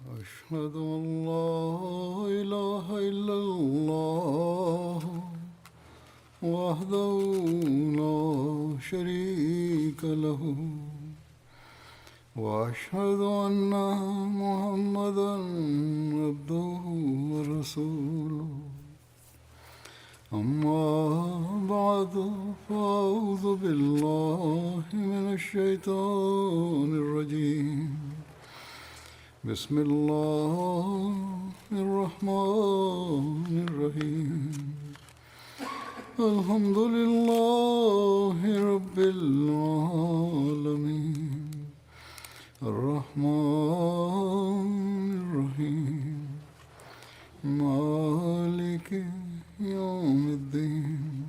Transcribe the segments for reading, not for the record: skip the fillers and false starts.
أشهد أن لا إله إلا الله وحده لا شريك له وأشهد أن محمدا عبده ورسوله أما بعد فأعوذ بالله من الشيطان الرجيم بسم الله الرحمن الرحيم الحمد لله رب العالمين الرحمن الرحيم مالك يوم الدين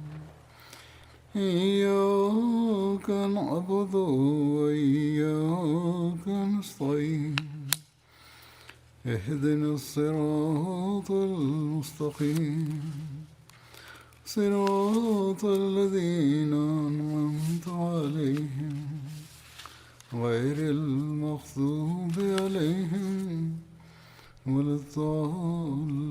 إياك نعبد وإياك نستعين اهدنا الصراط المستقيم صراط الذين أنعمت عليهم غير المغضوب عليهم ولا الضالين.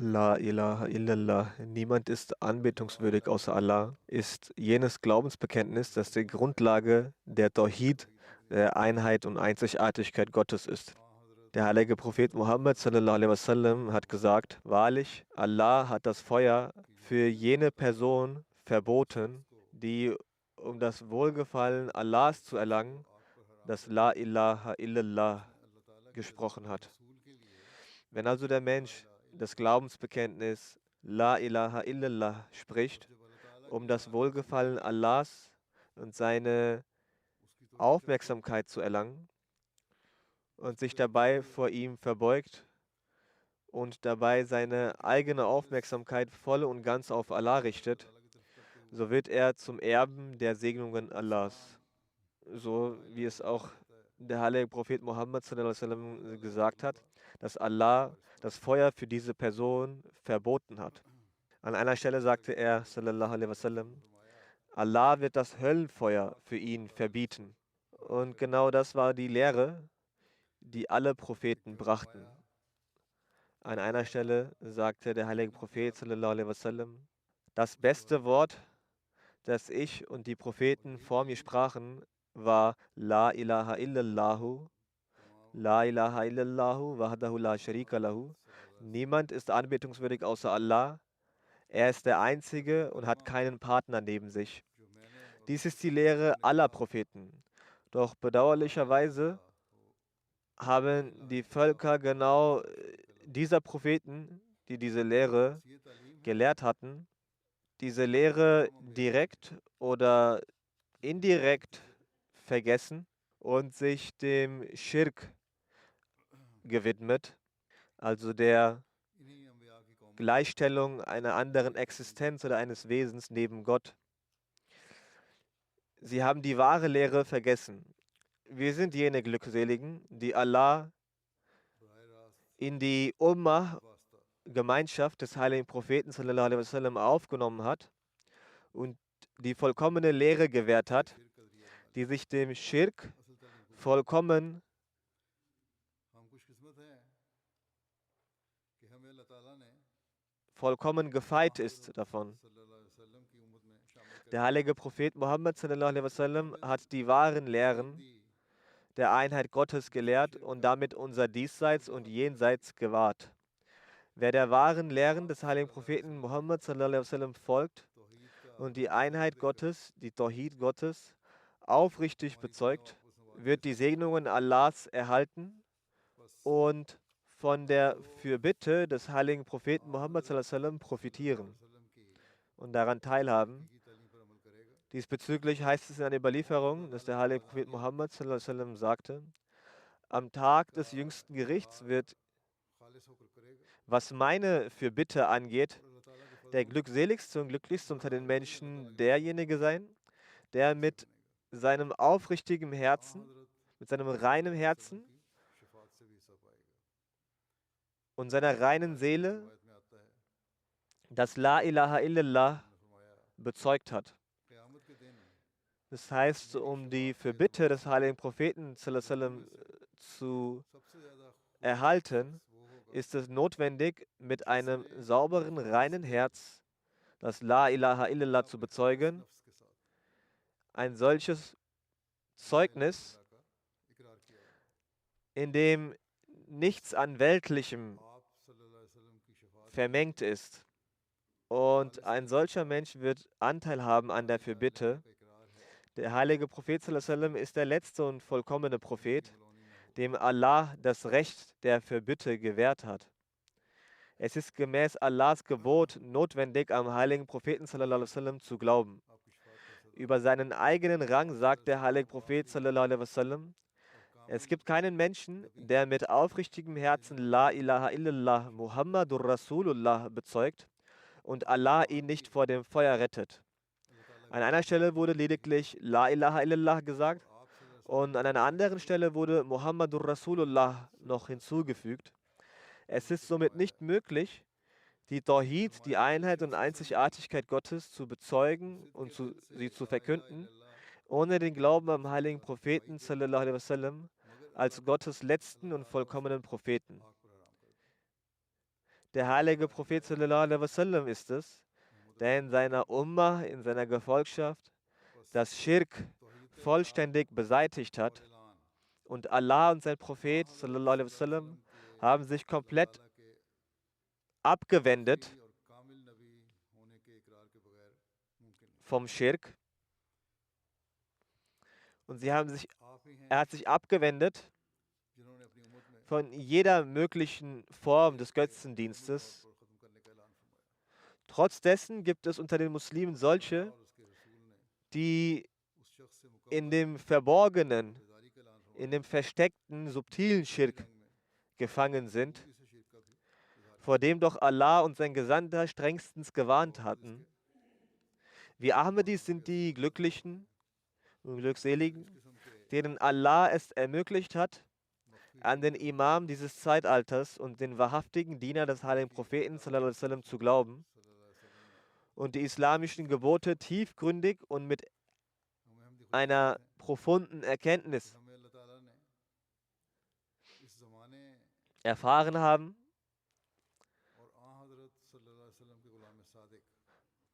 La ilaha illallah, niemand ist anbetungswürdig außer Allah, ist jenes Glaubensbekenntnis, das die Grundlage der Tawhid, der Einheit und Einzigartigkeit Gottes ist. Der heilige Prophet Muhammad sallallahu alaihi wasallam hat gesagt, wahrlich, Allah hat das Feuer für jene Person verboten, die, um das Wohlgefallen Allahs zu erlangen, das La ilaha illallah gesprochen hat. Wenn also der Mensch das Glaubensbekenntnis La ilaha illallah spricht, um das Wohlgefallen Allahs und seine Aufmerksamkeit zu erlangen und sich dabei vor ihm verbeugt und dabei seine eigene Aufmerksamkeit voll und ganz auf Allah richtet, so wird er zum Erben der Segnungen Allahs. So wie es auch der heilige Prophet Muhammad sallallahu alaihi wasallam gesagt hat, dass Allah das Feuer für diese Person verboten hat. An einer Stelle sagte er, sallallahu alaihi wasallam, Allah wird das Höllenfeuer für ihn verbieten. Und genau das war die Lehre, die alle Propheten brachten. An einer Stelle sagte der heilige Prophet sallallahu alaihi wasallam, das beste Wort, das ich und die Propheten vor mir sprachen, war La ilaha illallahu, La ilaha illallahu, wahdahu la sharika lahu. Niemand ist anbetungswürdig außer Allah. Er ist der Einzige und hat keinen Partner neben sich. Dies ist die Lehre aller Propheten. Doch bedauerlicherweise haben die Völker genau dieser Propheten, die diese Lehre gelehrt hatten, diese Lehre direkt oder indirekt vergessen und sich dem Schirk gewidmet, also der Gleichstellung einer anderen Existenz oder eines Wesens neben Gott. Sie haben die wahre Lehre vergessen. Wir sind jene Glückseligen, die Allah in die Ummah, Gemeinschaft des heiligen Propheten sallallahu alaihi wasallam aufgenommen hat und die vollkommene Lehre gewährt hat, die sich dem Schirk vollkommen gefeit ist davon. Der heilige Prophet Muhammad sallallahu alaihi wasallam hat die wahren Lehren der Einheit Gottes gelehrt und damit unser Diesseits und Jenseits gewahrt. Wer der wahren Lehren des heiligen Propheten Muhammad sallallahu alaihi wasallam folgt und die Einheit Gottes, die Tawhid Gottes, aufrichtig bezeugt, wird die Segnungen Allahs erhalten und von der Fürbitte des heiligen Propheten Muhammad sallallahu alaihi wasallam profitieren und daran teilhaben. Diesbezüglich heißt es in einer Überlieferung, dass der heilige Prophet Muhammad sallallahu alaihi wasallam sagte, am Tag des jüngsten Gerichts wird, was meine Fürbitte angeht, der glückseligste und glücklichste unter den Menschen derjenige sein, der mit seinem aufrichtigen Herzen, mit seinem reinen Herzen und seiner reinen Seele das La ilaha illallah bezeugt hat. Das heißt, um die Fürbitte des heiligen Propheten sallallahu alaihi wasallam zu erhalten, ist es notwendig, mit einem sauberen, reinen Herz das La ilaha illallah zu bezeugen. Ein solches Zeugnis, in dem nichts an Weltlichem vermengt ist. Und ein solcher Mensch wird Anteil haben an der Fürbitte. Der heilige Prophet sallallahu alaihi wasallam ist der letzte und vollkommene Prophet, dem Allah das Recht der Fürbitte gewährt hat. Es ist gemäß Allahs Gebot notwendig, am heiligen Propheten sallallahu alaihi wasallam zu glauben. Über seinen eigenen Rang sagt der heilige Prophet sallallahu alaihi wasallam: Es gibt keinen Menschen, der mit aufrichtigem Herzen La ilaha illallah Muhammadur Rasulullah bezeugt und Allah ihn nicht vor dem Feuer rettet. An einer Stelle wurde lediglich La ilaha illallah gesagt und an einer anderen Stelle wurde Muhammadur Rasulullah noch hinzugefügt. Es ist somit nicht möglich, die Tawhid, die Einheit und Einzigartigkeit Gottes zu bezeugen und sie zu verkünden, ohne den Glauben am heiligen Propheten sallallahu alaihi wasallam als Gottes letzten und vollkommenen Propheten. Der heilige Prophet sallallahu alaihi wasallam ist es, der in seiner Ummah, in seiner Gefolgschaft, das Schirk vollständig beseitigt hat, und Allah und sein Prophet sallallahu alaihi wasallam haben sich komplett abgewendet vom Schirk, und er hat sich abgewendet von jeder möglichen Form des Götzendienstes. Trotz dessen gibt es unter den Muslimen solche, die in dem verborgenen, in dem versteckten, subtilen Schirk gefangen sind, vor dem doch Allah und sein Gesandter strengstens gewarnt hatten. Wir Ahmadis sind die Glücklichen und Glückseligen, denen Allah es ermöglicht hat, an den Imam dieses Zeitalters und den wahrhaftigen Diener des heiligen Propheten sallallahu alaihi wasallam zu glauben und die islamischen Gebote tiefgründig und mit einer profunden Erkenntnis erfahren haben,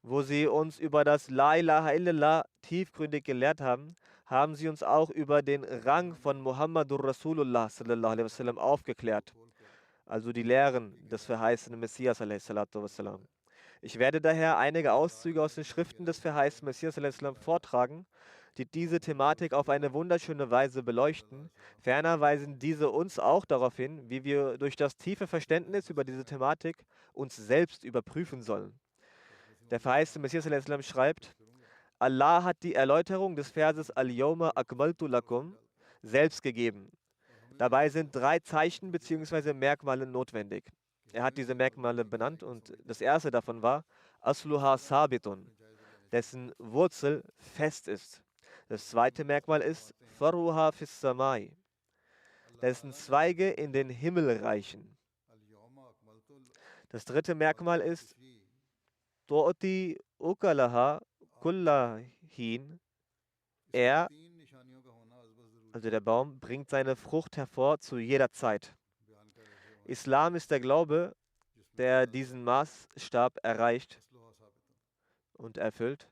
wo sie uns über das La ilaha illallah tiefgründig gelehrt haben, haben sie uns auch über den Rang von Muhammadur Rasulullah sallallahu alaihi wasallam aufgeklärt, also die Lehren des verheißenen Messias alaihi salatu wassalam. Ich werde daher einige Auszüge aus den Schriften des verheißenen Messias alaihi salam vortragen, die diese Thematik auf eine wunderschöne Weise beleuchten. Ferner weisen diese uns auch darauf hin, wie wir durch das tiefe Verständnis über diese Thematik uns selbst überprüfen sollen. Der verheißene Messias alaihi salam schreibt: Allah hat die Erläuterung des Verses Al-Yawma akmaltu lakum selbst gegeben. Dabei sind 3 Zeichen bzw. Merkmale notwendig. Er hat diese Merkmale benannt und das erste davon war Asluha sabitun, dessen Wurzel fest ist. Das zweite Merkmal ist Faruha fis samai, dessen Zweige in den Himmel reichen. Das dritte Merkmal ist Tu'ti ukalaha kullahin. Er, also der Baum, bringt seine Frucht hervor zu jeder Zeit. Islam ist der Glaube, der diesen Maßstab erreicht und erfüllt.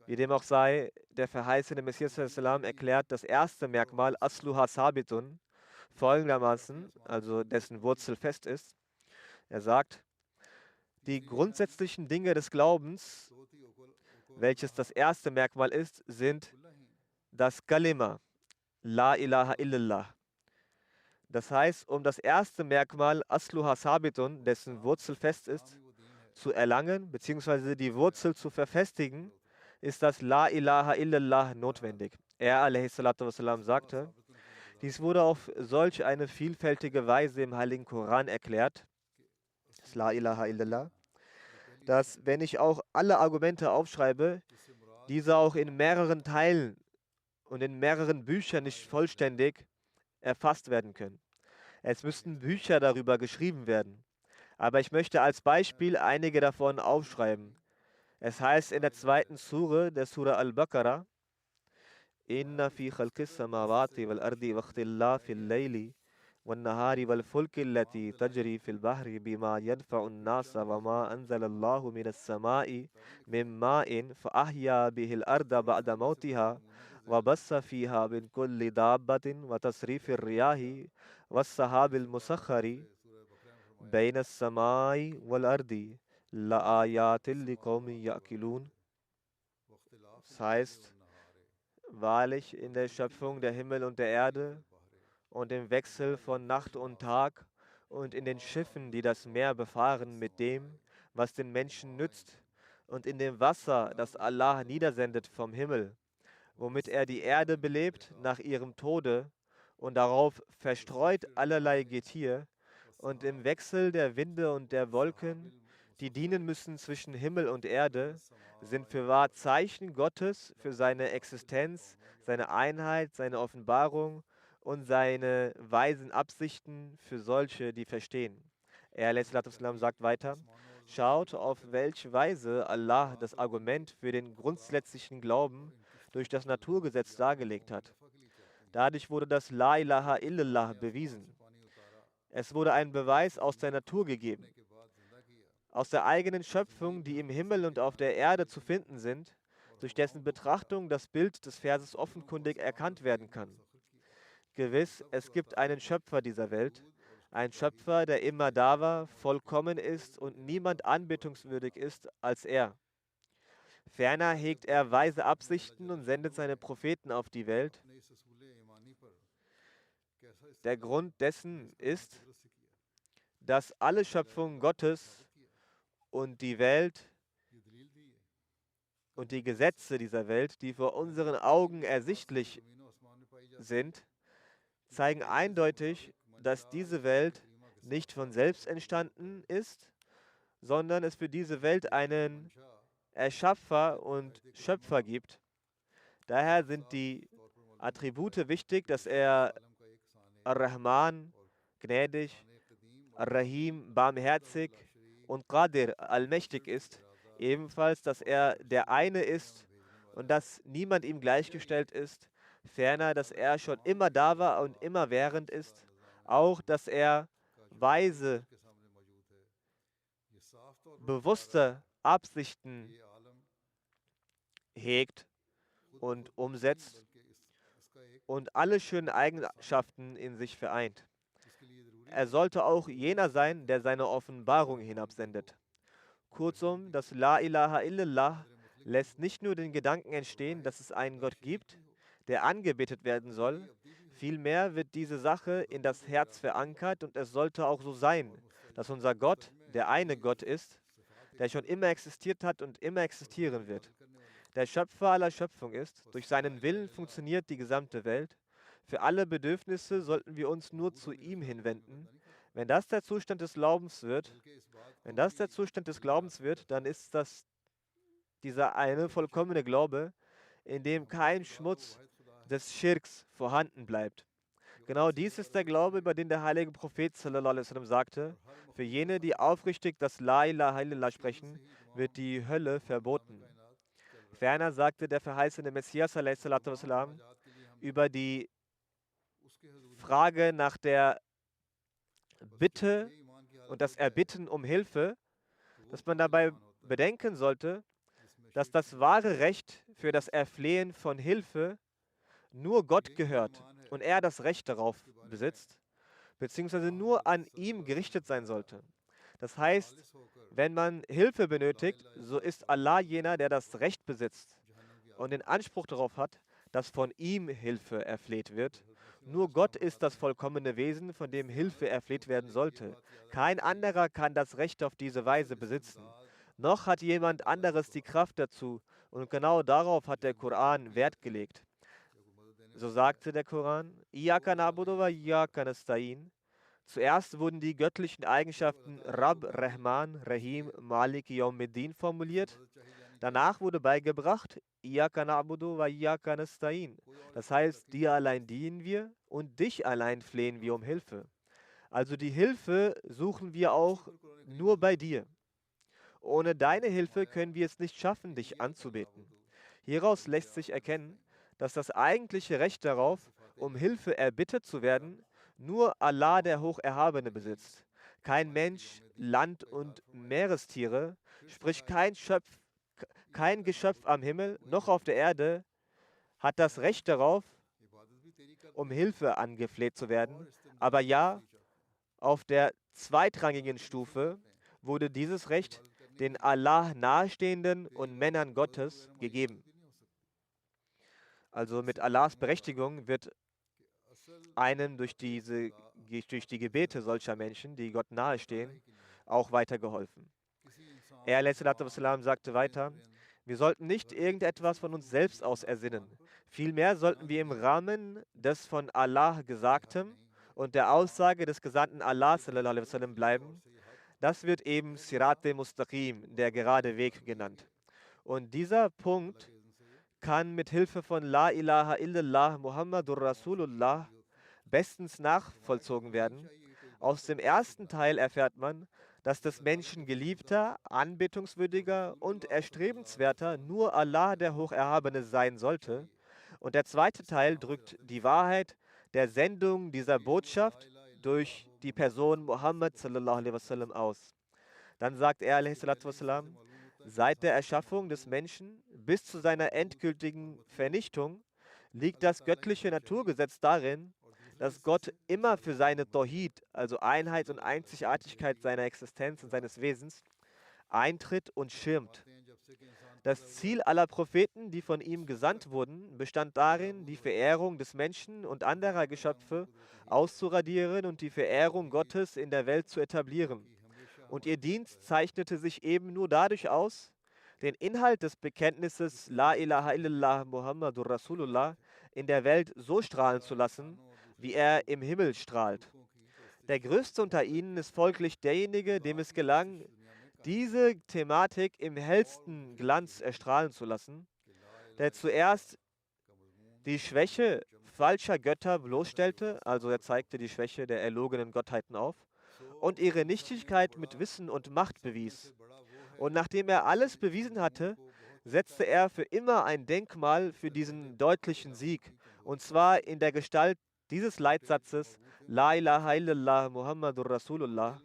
Wie dem auch sei, der verheißene Messias sallam erklärt das erste Merkmal Asluha sabitun folgendermaßen, also dessen Wurzel fest ist. Er sagt: Die grundsätzlichen Dinge des Glaubens, welches das erste Merkmal ist, sind das Kalima, La ilaha illallah. Das heißt, um das erste Merkmal Asluha sabitun, dessen Wurzel fest ist, zu erlangen bzw. die Wurzel zu verfestigen, ist das La ilaha illallah notwendig. Er a.s. sagte, dies wurde auf solch eine vielfältige Weise im Heiligen Koran erklärt, das La ilaha illallah, dass, wenn ich auch alle Argumente aufschreibe, diese auch in mehreren Teilen und in mehreren Büchern nicht vollständig erfasst werden können. Es müssten Bücher darüber geschrieben werden. Aber ich möchte als Beispiel einige davon aufschreiben. Es heißt in der zweiten Sure, der Sura Al-Baqarah, Inna fi khalqis samawati wal ardi wa ikhtilafil layli wan nahari wal fulki allati tajri fil bahri bima yadfa'u an-nasa wa ma anzala Allahu minas samai min ma'in fa ahya bihil arda ba'da mawtiha wa bassa fiha min kulli dabbatin wa tasrifir riyahi was sahabil musakhkhari bayna as-samai wal ardi la ayatin liqaumin ya'qilun. Das heißt, wahrlich in der Schöpfung der Himmel und der Erde und im Wechsel von Nacht und Tag und in den Schiffen, die das Meer befahren, mit dem, was den Menschen nützt, und in dem Wasser, das Allah niedersendet vom Himmel, womit er die Erde belebt nach ihrem Tode und darauf verstreut allerlei Getier, und im Wechsel der Winde und der Wolken, die dienen müssen zwischen Himmel und Erde, sind fürwahr Zeichen Gottes für seine Existenz, seine Einheit, seine Offenbarung und seine weisen Absichten für solche, die verstehen. Er a.s.w. sagt weiter, schaut, auf welche Weise Allah das Argument für den grundsätzlichen Glauben durch das Naturgesetz dargelegt hat. Dadurch wurde das La ilaha illallah bewiesen. Es wurde ein Beweis aus der Natur gegeben, aus der eigenen Schöpfung, die im Himmel und auf der Erde zu finden sind, durch dessen Betrachtung das Bild des Verses offenkundig erkannt werden kann. Gewiss, es gibt einen Schöpfer dieser Welt, ein Schöpfer, der immer da war, vollkommen ist und niemand anbetungswürdig ist als er. Ferner hegt er weise Absichten und sendet seine Propheten auf die Welt. Der Grund dessen ist, dass alle Schöpfungen Gottes und die Welt und die Gesetze dieser Welt, die vor unseren Augen ersichtlich sind, zeigen eindeutig, dass diese Welt nicht von selbst entstanden ist, sondern es für diese Welt einen Erschaffer und Schöpfer gibt. Daher sind die Attribute wichtig, dass er Ar-Rahman, gnädig, Ar-Rahim, barmherzig und Qadir, allmächtig ist. Ebenfalls, dass er der eine ist und dass niemand ihm gleichgestellt ist. Ferner, dass er schon immer da war und immer während ist. Auch, dass er weise, bewusste Absichten hegt und umsetzt und alle schönen Eigenschaften in sich vereint. Er sollte auch jener sein, der seine Offenbarung hinabsendet. Kurzum, das La ilaha illallah lässt nicht nur den Gedanken entstehen, dass es einen Gott gibt, der angebetet werden soll, vielmehr wird diese Sache in das Herz verankert und es sollte auch so sein, dass unser Gott der eine Gott ist, der schon immer existiert hat und immer existieren wird. Der Schöpfer aller Schöpfung ist, durch seinen Willen funktioniert die gesamte Welt. Für alle Bedürfnisse sollten wir uns nur zu ihm hinwenden. Wenn das der Zustand des Glaubens wird, dann ist das dieser eine vollkommene Glaube, in dem kein Schmutz des Schirks vorhanden bleibt. Genau dies ist der Glaube, über den der heilige Prophet sallallahu alaihi wasallam sagte, für jene, die aufrichtig das La ilaha illallah sprechen, wird die Hölle verboten. Ferner sagte der verheißene Messias alaihi salatu wasallam über die Frage nach der Bitte und das Erbitten um Hilfe, dass man dabei bedenken sollte, dass das wahre Recht für das Erflehen von Hilfe nur Gott gehört und er das Recht darauf besitzt, beziehungsweise nur an ihm gerichtet sein sollte. Das heißt, wenn man Hilfe benötigt, so ist Allah jener, der das Recht besitzt und den Anspruch darauf hat, dass von ihm Hilfe erfleht wird. Nur Gott ist das vollkommene Wesen, von dem Hilfe erfleht werden sollte. Kein anderer kann das Recht auf diese Weise besitzen. Noch hat jemand anderes die Kraft dazu und genau darauf hat der Koran Wert gelegt. So sagte der Koran, Iyaka na'budu wa iyaka nasta'in. Zuerst wurden die göttlichen Eigenschaften Rab, Rahman, Rahim, Malik, Yawmiddin formuliert. Danach wurde beigebracht, Iyaka na'budu wa iyaka nasta'in. Das heißt, dir allein dienen wir und dich allein flehen wir um Hilfe. Also die Hilfe suchen wir auch nur bei dir. Ohne deine Hilfe können wir es nicht schaffen, dich anzubeten. Hieraus lässt sich erkennen, dass das eigentliche Recht darauf, um Hilfe erbittet zu werden, nur Allah der Hocherhabene besitzt. Kein Mensch, Land und Meerestiere, sprich kein Geschöpf am Himmel noch auf der Erde, hat das Recht darauf, um Hilfe angefleht zu werden. Aber ja, auf der zweitrangigen Stufe wurde dieses Recht den Allah nahestehenden und Männern Gottes gegeben. Also mit Allahs Berechtigung wird einem durch die Gebete solcher Menschen, die Gott nahestehen, auch weitergeholfen. Er a.s.w. sagte weiter, wir sollten nicht irgendetwas von uns selbst aus ersinnen. Vielmehr sollten wir im Rahmen des von Allah Gesagtem und der Aussage des Gesandten Allah sallallahu alaihi wasallam bleiben. Das wird eben Sirat Mustaqim, der gerade Weg genannt. Und dieser Punkt kann mit Hilfe von La ilaha illallah Muhammadur Rasulullah bestens nachvollzogen werden. Aus dem ersten Teil erfährt man, dass des Menschen geliebter, anbetungswürdiger und erstrebenswerter nur Allah der Hocherhabene sein sollte. Und der zweite Teil drückt die Wahrheit der Sendung dieser Botschaft durch die Person Muhammad sallallahu alaihi wasallam aus. Dann sagt er alaihi salatu wasallam, seit der Erschaffung des Menschen bis zu seiner endgültigen Vernichtung liegt das göttliche Naturgesetz darin, dass Gott immer für seine Tawhid, also Einheit und Einzigartigkeit seiner Existenz und seines Wesens, eintritt und schirmt. Das Ziel aller Propheten, die von ihm gesandt wurden, bestand darin, die Verehrung des Menschen und anderer Geschöpfe auszuradieren und die Verehrung Gottes in der Welt zu etablieren. Und ihr Dienst zeichnete sich eben nur dadurch aus, den Inhalt des Bekenntnisses La ilaha illallah Muhammadur Rasulullah in der Welt so strahlen zu lassen, wie er im Himmel strahlt. Der Größte unter ihnen ist folglich derjenige, dem es gelang, diese Thematik im hellsten Glanz erstrahlen zu lassen, der zuerst die Schwäche falscher Götter bloßstellte, also er zeigte die Schwäche der erlogenen Gottheiten auf, und ihre Nichtigkeit mit Wissen und Macht bewies. Und nachdem er alles bewiesen hatte, setzte er für immer ein Denkmal für diesen deutlichen Sieg, und zwar in der Gestalt dieses Leitsatzes La ilaha illallah Muhammadur Rasulullah.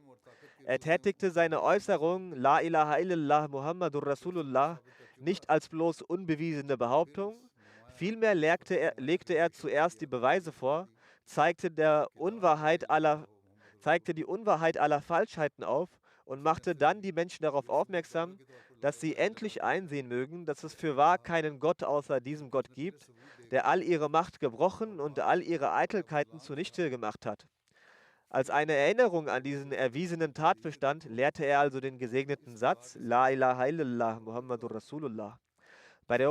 Er tätigte seine Äußerung La ilaha illallah Muhammadur Rasulullah nicht als bloß unbewiesene Behauptung, vielmehr legte er zuerst die Beweise vor, zeigte die Unwahrheit aller Falschheiten auf und machte dann die Menschen darauf aufmerksam, dass sie endlich einsehen mögen, dass es fürwahr keinen Gott außer diesem Gott gibt, der all ihre Macht gebrochen und all ihre Eitelkeiten zunichte gemacht hat. Als eine Erinnerung an diesen erwiesenen Tatbestand lehrte er also den gesegneten Satz La ilaha illallah Muhammadur Rasulullah. Bei der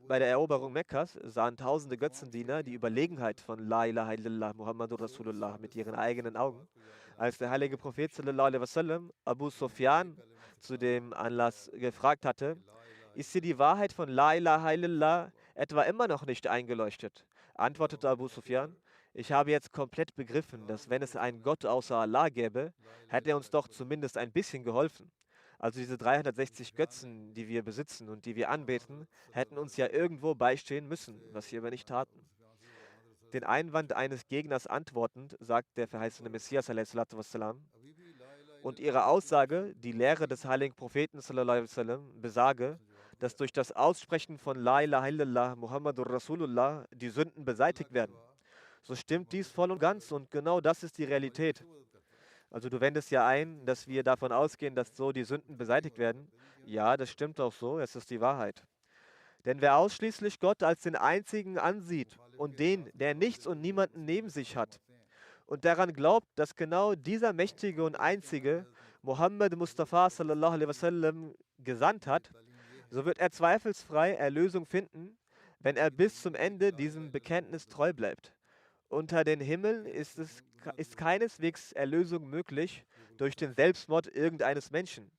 Eroberung Mekkas sahen tausende Götzendiener die Überlegenheit von La ilaha illallah Muhammadur Rasulullah mit ihren eigenen Augen. Als der heilige Prophet sallallahu alaihi wasallam Abu Sufyan zu dem Anlass gefragt hatte, ist dir die Wahrheit von La ilaha illallah etwa immer noch nicht eingeleuchtet? Antwortete Abu Sufyan, ich habe jetzt komplett begriffen, dass wenn es einen Gott außer Allah gäbe, hätte er uns doch zumindest ein bisschen geholfen. Also diese 360 Götzen, die wir besitzen und die wir anbeten, hätten uns ja irgendwo beistehen müssen, was wir aber nicht taten. Den Einwand eines Gegners antwortend, sagt der verheißene Messias a.s.w. Und ihre Aussage, die Lehre des heiligen Propheten sallallahu alaihi wasallam, besage, dass durch das Aussprechen von La ilaha illallah Muhammadur Rasulullah die Sünden beseitigt werden. So stimmt dies voll und ganz und genau das ist die Realität. Also du wendest ja ein, dass wir davon ausgehen, dass so die Sünden beseitigt werden. Ja, das stimmt auch so, es ist die Wahrheit. Denn wer ausschließlich Gott als den Einzigen ansieht und den, der nichts und niemanden neben sich hat, und daran glaubt, dass genau dieser Mächtige und Einzige Muhammad Mustafa sallallahu alaihi wasallam gesandt hat, so wird er zweifelsfrei Erlösung finden, wenn er bis zum Ende diesem Bekenntnis treu bleibt. Unter den Himmeln ist keineswegs Erlösung möglich durch den Selbstmord irgendeines Menschen.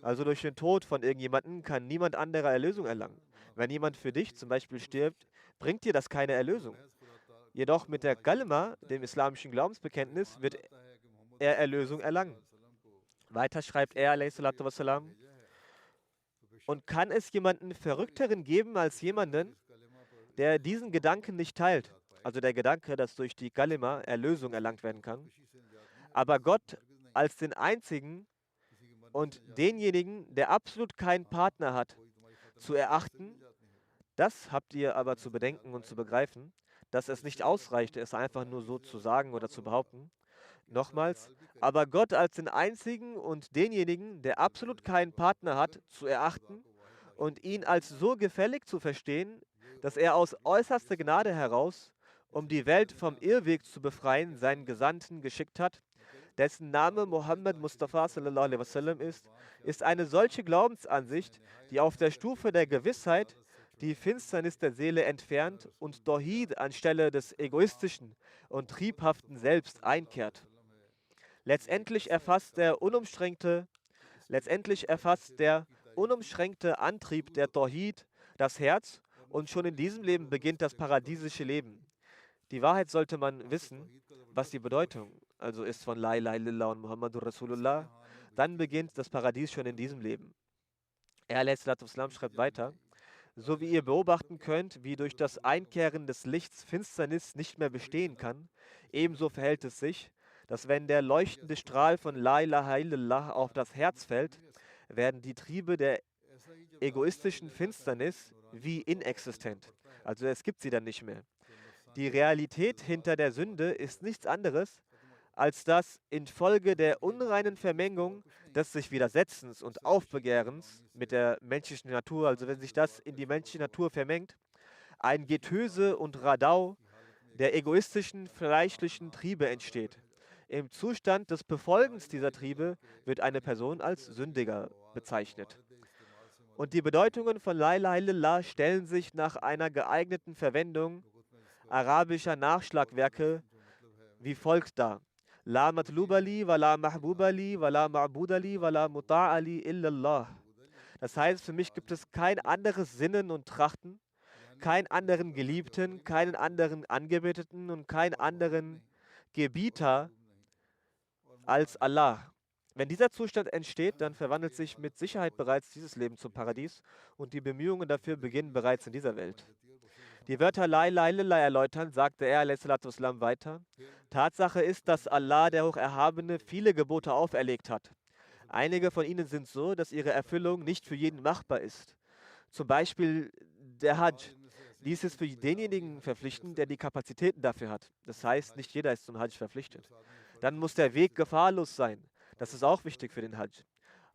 Also durch den Tod von irgendjemandem kann niemand anderer Erlösung erlangen. Wenn jemand für dich zum Beispiel stirbt, bringt dir das keine Erlösung. Jedoch mit der Kalima, dem islamischen Glaubensbekenntnis, wird er Erlösung erlangen. Weiter schreibt er, alayhi salatu wassalam, und kann es jemanden Verrückteren geben als jemanden, der diesen Gedanken nicht teilt? Also der Gedanke, dass durch die Kalima Erlösung erlangt werden kann. Aber Gott als den einzigen und denjenigen, der absolut keinen Partner hat, zu erachten, das habt ihr aber zu bedenken und zu begreifen, dass es nicht ausreicht, es einfach nur so zu sagen oder zu behaupten. Nochmals, aber Gott als den einzigen und denjenigen, der absolut keinen Partner hat, zu erachten und ihn als so gefällig zu verstehen, dass er aus äußerster Gnade heraus, um die Welt vom Irrweg zu befreien, seinen Gesandten geschickt hat, dessen Name Muhammad Mustafa sallallahu alaihi wasallam ist eine solche Glaubensansicht, die auf der Stufe der Gewissheit die Finsternis der Seele entfernt und Tawhid anstelle des egoistischen und triebhaften Selbst einkehrt. Letztendlich erfasst der unumschränkte Antrieb der Tawhid das Herz und schon in diesem Leben beginnt das paradiesische Leben. Die Wahrheit sollte man wissen, was die Bedeutung also ist von La ilaha illallah und Muhammadur Rasulullah. Dann beginnt das Paradies schon in diesem Leben. Er a.s. schreibt weiter, so wie ihr beobachten könnt, wie durch das Einkehren des Lichts Finsternis nicht mehr bestehen kann, ebenso verhält es sich, dass wenn der leuchtende Strahl von La ilaha illallah auf das Herz fällt, werden die Triebe der egoistischen Finsternis wie inexistent. Also es gibt sie dann nicht mehr. Die Realität hinter der Sünde ist nichts anderes, als dass infolge der unreinen Vermengung des sich Widersetzens und Aufbegehrens mit der menschlichen Natur, also wenn sich das in die menschliche Natur vermengt, ein Getöse und Radau der egoistischen, fleischlichen Triebe entsteht. Im Zustand des Befolgens dieser Triebe wird eine Person als Sündiger bezeichnet. Und die Bedeutungen von La ilaha illallah stellen sich nach einer geeigneten Verwendung arabischer Nachschlagwerke wie folgt dar. La matlubali, wa la mahbubali, wa la ma'budali, wa la muta'ali illallah. Das heißt, für mich gibt es kein anderes Sinnen und Trachten, keinen anderen Geliebten, keinen anderen Angebeteten und keinen anderen Gebieter als Allah. Wenn dieser Zustand entsteht, dann verwandelt sich mit Sicherheit bereits dieses Leben zum Paradies und die Bemühungen dafür beginnen bereits in dieser Welt. Die Wörter La ilaha illallah erläutern, sagte er a.s. weiter, Tatsache ist, dass Allah, der Hocherhabene, viele Gebote auferlegt hat. Einige von ihnen sind so, dass ihre Erfüllung nicht für jeden machbar ist. Zum Beispiel der Hajj. Dies ist für denjenigen verpflichtend, der die Kapazitäten dafür hat. Das heißt, nicht jeder ist zum Hajj verpflichtet. Dann muss der Weg gefahrlos sein. Das ist auch wichtig für den Hajj.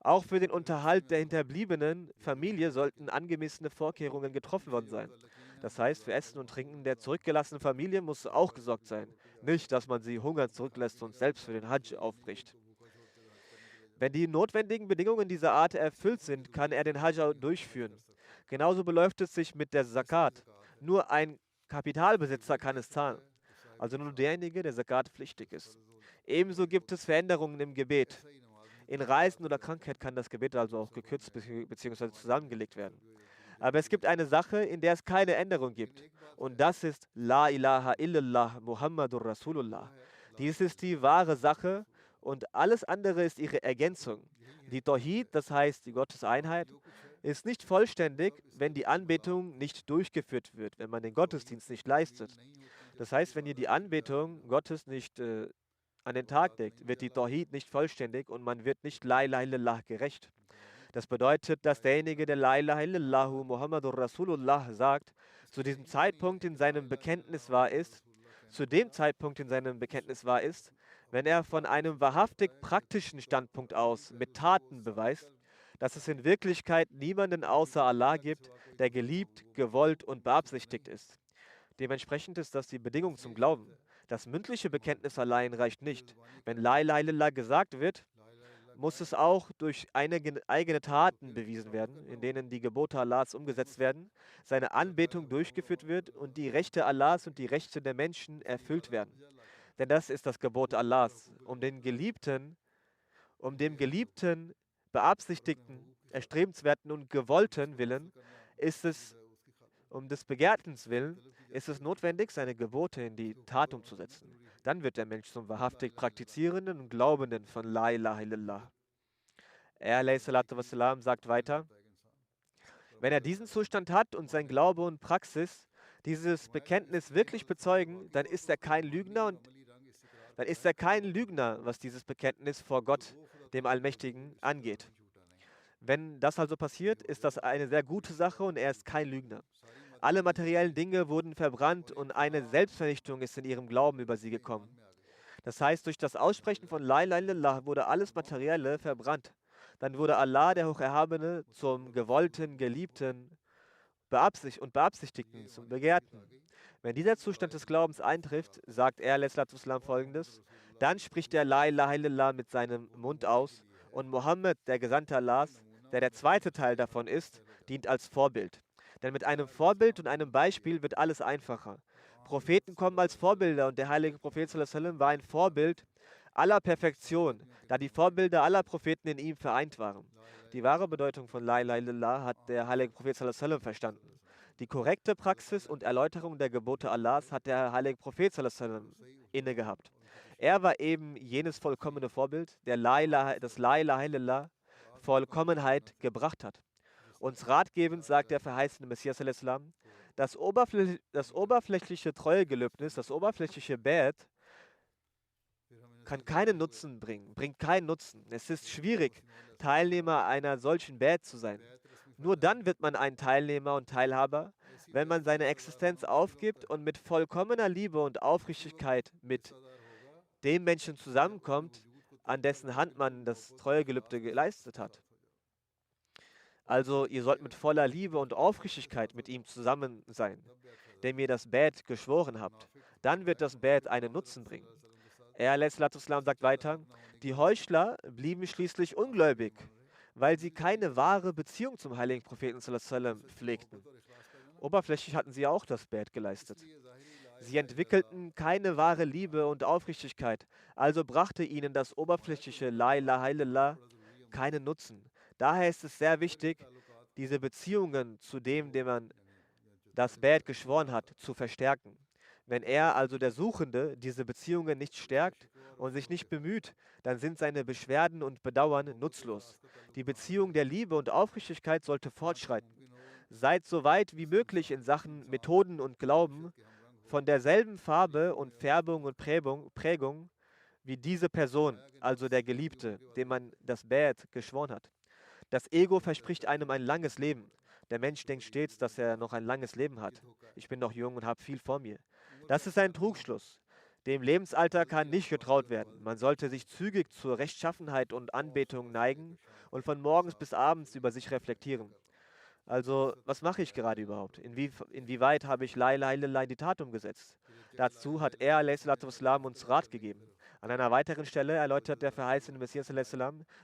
Auch für den Unterhalt der hinterbliebenen Familie sollten angemessene Vorkehrungen getroffen worden sein. Das heißt, für Essen und Trinken der zurückgelassenen Familie muss auch gesorgt sein. Nicht, dass man sie hungernd zurücklässt und selbst für den Hajj aufbricht. Wenn die notwendigen Bedingungen dieser Art erfüllt sind, kann er den Hajj durchführen. Genauso beläuft es sich mit der Zakat. Nur ein Kapitalbesitzer kann es zahlen. Also nur derjenige, der Zakat pflichtig ist. Ebenso gibt es Veränderungen im Gebet. In Reisen oder Krankheit kann das Gebet also auch gekürzt bzw. zusammengelegt werden. Aber es gibt eine Sache, in der es keine Änderung gibt. Und das ist La ilaha illallah Muhammadur Rasulullah. Dies ist die wahre Sache und alles andere ist ihre Ergänzung. Die Tawhid, das heißt die Gotteseinheit, ist nicht vollständig, wenn die Anbetung nicht durchgeführt wird, wenn man den Gottesdienst nicht leistet. Das heißt, wenn ihr die Anbetung Gottes nicht an den Tag legt, wird die Tawhid nicht vollständig und man wird nicht La ilaha illallah gerecht. Das bedeutet, dass derjenige, der La ilaha illallahu Muhammadur Rasulullah sagt, zu diesem Zeitpunkt in seinem Bekenntnis wahr ist, wenn er von einem wahrhaftig praktischen Standpunkt aus mit Taten beweist, dass es in Wirklichkeit niemanden außer Allah gibt, der geliebt, gewollt und beabsichtigt ist. Dementsprechend ist das die Bedingung zum Glauben. Das mündliche Bekenntnis allein reicht nicht. Wenn La ilaha illallah gesagt wird, muss es auch durch eigene Taten bewiesen werden, in denen die Gebote Allahs umgesetzt werden, seine Anbetung durchgeführt wird und die Rechte Allahs und die Rechte der Menschen erfüllt werden. Denn das ist das Gebot Allahs. Dem geliebten, beabsichtigten, erstrebenswerten und gewollten Willen ist es, um des Begehrtens willen, ist es notwendig, seine Gebote in die Tat umzusetzen. Dann wird der Mensch zum wahrhaftig Praktizierenden und Glaubenden von La ilaha illallah. Er wassalam, sagt weiter, wenn er diesen Zustand hat und sein Glaube und Praxis dieses Bekenntnis wirklich bezeugen, dann ist er kein Lügner und dann ist er kein Lügner, was dieses Bekenntnis vor Gott, dem Allmächtigen, angeht. Wenn das also passiert, ist das eine sehr gute Sache und er ist kein Lügner. Alle materiellen Dinge wurden verbrannt und eine Selbstvernichtung ist in ihrem Glauben über sie gekommen. Das heißt, durch das Aussprechen von La ilaha illallah wurde alles Materielle verbrannt. Dann wurde Allah, der Hocherhabene, zum Gewollten, Geliebten und Beabsichtigten, zum Begehrten. Wenn dieser Zustand des Glaubens eintrifft, sagt er, Islam, folgendes, dann spricht er La ilaha illallah mit seinem Mund aus und Mohammed, der Gesandte Allahs, der zweite Teil davon ist, dient als Vorbild. Denn mit einem Vorbild und einem Beispiel wird alles einfacher. Propheten kommen als Vorbilder und der heilige Prophet sallallahu alaihi wasallam war ein Vorbild aller Perfektion, da die Vorbilder aller Propheten in ihm vereint waren. Die wahre Bedeutung von La ilaha illallah hat der heilige Prophet sallallahu alaihi wasallam verstanden. Die korrekte Praxis und Erläuterung der Gebote Allahs hat der heilige Prophet sallallahu alaihi wasallam inne gehabt. Er war eben jenes vollkommene Vorbild, der das La ilaha illallah Vollkommenheit gebracht hat. Uns ratgebend sagt der verheißene Messias al-Islam, das oberflächliche Treuegelöbnis, das oberflächliche Bad kann keinen Nutzen bringen, bringt keinen Nutzen. Es ist schwierig, Teilnehmer einer solchen Bad zu sein. Nur dann wird man ein Teilnehmer und Teilhaber, wenn man seine Existenz aufgibt und mit vollkommener Liebe und Aufrichtigkeit mit dem Menschen zusammenkommt, an dessen Hand man das Treuegelübde geleistet hat. Also ihr sollt mit voller Liebe und Aufrichtigkeit mit ihm zusammen sein, dem ihr das Bad geschworen habt. Dann wird das Bad einen Nutzen bringen. Er sagt weiter, die Heuchler blieben schließlich ungläubig, weil sie keine wahre Beziehung zum heiligen Propheten sallallahu alaihi wasallam pflegten. Oberflächlich hatten sie auch das Bad geleistet. Sie entwickelten keine wahre Liebe und Aufrichtigkeit, also brachte ihnen das oberflächliche La ilaha illallah keinen Nutzen. Daher ist es sehr wichtig, diese Beziehungen zu dem man das Bad geschworen hat, zu verstärken. Wenn er, also der Suchende, diese Beziehungen nicht stärkt und sich nicht bemüht, dann sind seine Beschwerden und Bedauern nutzlos. Die Beziehung der Liebe und Aufrichtigkeit sollte fortschreiten. Seid so weit wie möglich in Sachen Methoden und Glauben von derselben Farbe und Färbung und Prägung wie diese Person, also der Geliebte, dem man das Bad geschworen hat. Das Ego verspricht einem ein langes Leben. Der Mensch denkt stets, dass er noch ein langes Leben hat. Ich bin noch jung und habe viel vor mir. Das ist ein Trugschluss. Dem Lebensalter kann nicht getraut werden. Man sollte sich zügig zur Rechtschaffenheit und Anbetung neigen und von morgens bis abends über sich reflektieren. Also, was mache ich gerade überhaupt? Inwieweit habe ich La ilaha illallah in die Tat umgesetzt? Dazu hat er, wassalam, uns Rat gegeben. An einer weiteren Stelle erläutert der verheißene Messias,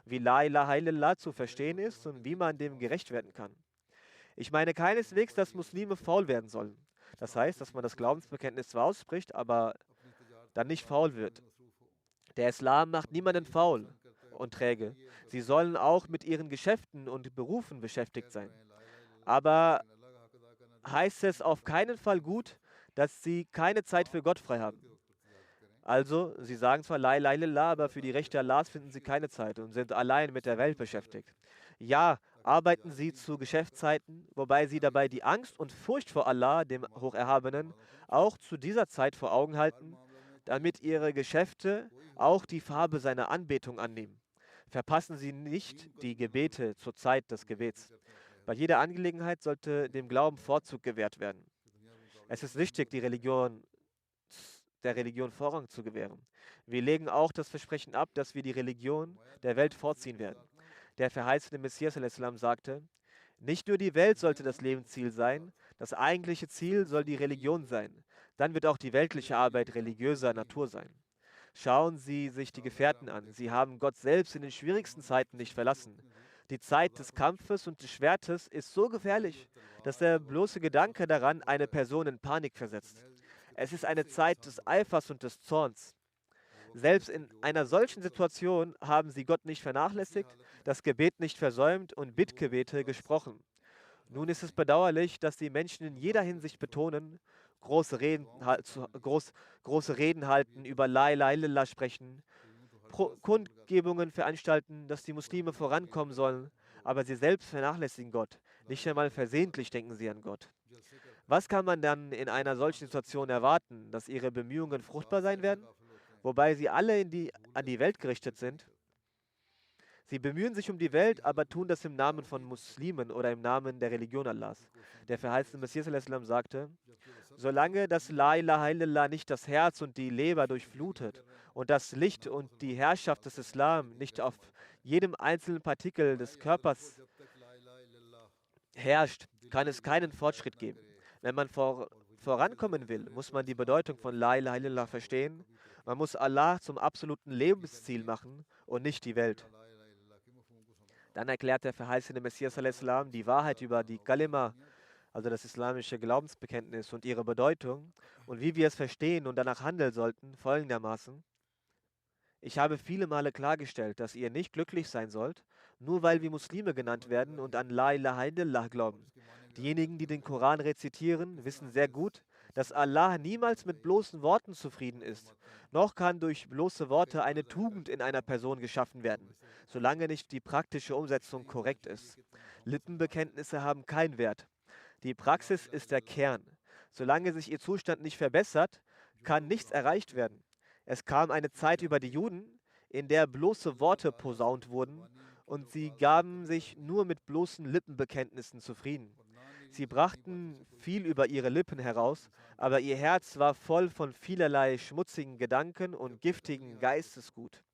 wie La ilaha illallah zu verstehen ist und wie man dem gerecht werden kann. Ich meine keineswegs, dass Muslime faul werden sollen. Das heißt, dass man das Glaubensbekenntnis zwar ausspricht, aber dann nicht faul wird. Der Islam macht niemanden faul und träge. Sie sollen auch mit ihren Geschäften und Berufen beschäftigt sein. Aber heißt es auf keinen Fall gut, dass sie keine Zeit für Gott frei haben. Also, sie sagen zwar La ilaha illallah, aber für die Rechte Allahs finden sie keine Zeit und sind allein mit der Welt beschäftigt. Ja, arbeiten sie zu Geschäftszeiten, wobei sie dabei die Angst und Furcht vor Allah, dem Hocherhabenen, auch zu dieser Zeit vor Augen halten, damit ihre Geschäfte auch die Farbe seiner Anbetung annehmen. Verpassen sie nicht die Gebete zur Zeit des Gebets. Bei jeder Angelegenheit sollte dem Glauben Vorzug gewährt werden. Es ist wichtig, der Religion Vorrang zu gewähren. Wir legen auch das Versprechen ab, dass wir die Religion der Welt vorziehen werden. Der verheißene Messias al-Islam sagte, nicht nur die Welt sollte das Lebensziel sein, das eigentliche Ziel soll die Religion sein. Dann wird auch die weltliche Arbeit religiöser Natur sein. Schauen Sie sich die Gefährten an. Sie haben Gott selbst in den schwierigsten Zeiten nicht verlassen. Die Zeit des Kampfes und des Schwertes ist so gefährlich, dass der bloße Gedanke daran eine Person in Panik versetzt. Es ist eine Zeit des Eifers und des Zorns. Selbst in einer solchen Situation haben sie Gott nicht vernachlässigt, das Gebet nicht versäumt und Bittgebete gesprochen. Nun ist es bedauerlich, dass die Menschen in jeder Hinsicht betonen, große Reden halten, über La ilaha illallah sprechen, Kundgebungen veranstalten, dass die Muslime vorankommen sollen, aber sie selbst vernachlässigen Gott. Nicht einmal versehentlich denken sie an Gott. Was kann man dann in einer solchen Situation erwarten, dass ihre Bemühungen fruchtbar sein werden, wobei sie alle an die Welt gerichtet sind? Sie bemühen sich um die Welt, aber tun das im Namen von Muslimen oder im Namen der Religion Allahs. Der verheißene Messias a.s. sagte, solange das La ilaha illallah nicht das Herz und die Leber durchflutet und das Licht und die Herrschaft des Islam nicht auf jedem einzelnen Partikel des Körpers herrscht, kann es keinen Fortschritt geben. Wenn man vorankommen will, muss man die Bedeutung von La ilaha illallah verstehen. Man muss Allah zum absoluten Lebensziel machen und nicht die Welt. Dann erklärt der verheißene Messias a.s. die Wahrheit über die Kalima, also das islamische Glaubensbekenntnis und ihre Bedeutung und wie wir es verstehen und danach handeln sollten, folgendermaßen. Ich habe viele Male klargestellt, dass ihr nicht glücklich sein sollt, nur weil wir Muslime genannt werden und an La ilaha illallah glauben. Diejenigen, die den Koran rezitieren, wissen sehr gut, dass Allah niemals mit bloßen Worten zufrieden ist. Noch kann durch bloße Worte eine Tugend in einer Person geschaffen werden, solange nicht die praktische Umsetzung korrekt ist. Lippenbekenntnisse haben keinen Wert. Die Praxis ist der Kern. Solange sich ihr Zustand nicht verbessert, kann nichts erreicht werden. Es kam eine Zeit über die Juden, in der bloße Worte posaunt wurden und sie gaben sich nur mit bloßen Lippenbekenntnissen zufrieden. Sie brachten viel über ihre Lippen heraus, aber ihr Herz war voll von vielerlei schmutzigen Gedanken und giftigen Geistesgut.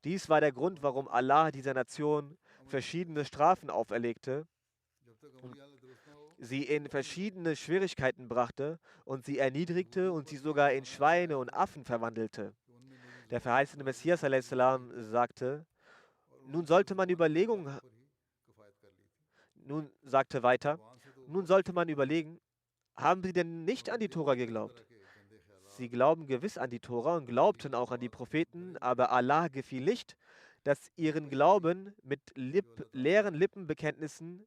Dies war der Grund, warum Allah dieser Nation verschiedene Strafen auferlegte und sie in verschiedene Schwierigkeiten brachte und sie erniedrigte und sie sogar in Schweine und Affen verwandelte. Der verheißene Messias a.s. sagte, nun sollte man überlegen, haben sie denn nicht an die Tora geglaubt? Sie glauben gewiss an die Tora und glaubten auch an die Propheten, aber Allah gefiel nicht, dass ihren Glauben mit leeren Lippenbekenntnissen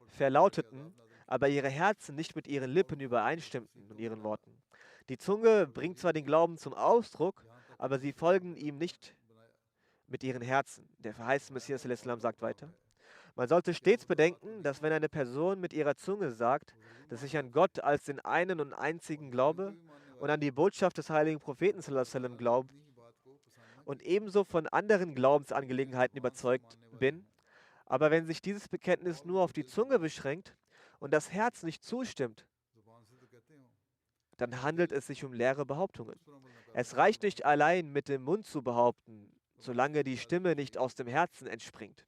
verlauteten, aber ihre Herzen nicht mit ihren Lippen übereinstimmten und ihren Worten. Die Zunge bringt zwar den Glauben zum Ausdruck, aber sie folgen ihm nicht mit ihren Herzen. Der verheißene Messias a.s. sagt weiter, man sollte stets bedenken, dass wenn eine Person mit ihrer Zunge sagt, dass ich an Gott als den einen und einzigen glaube und an die Botschaft des heiligen Propheten sallam glaubt und ebenso von anderen Glaubensangelegenheiten überzeugt bin, aber wenn sich dieses Bekenntnis nur auf die Zunge beschränkt und das Herz nicht zustimmt, dann handelt es sich um leere Behauptungen. Es reicht nicht allein mit dem Mund zu behaupten, solange die Stimme nicht aus dem Herzen entspringt.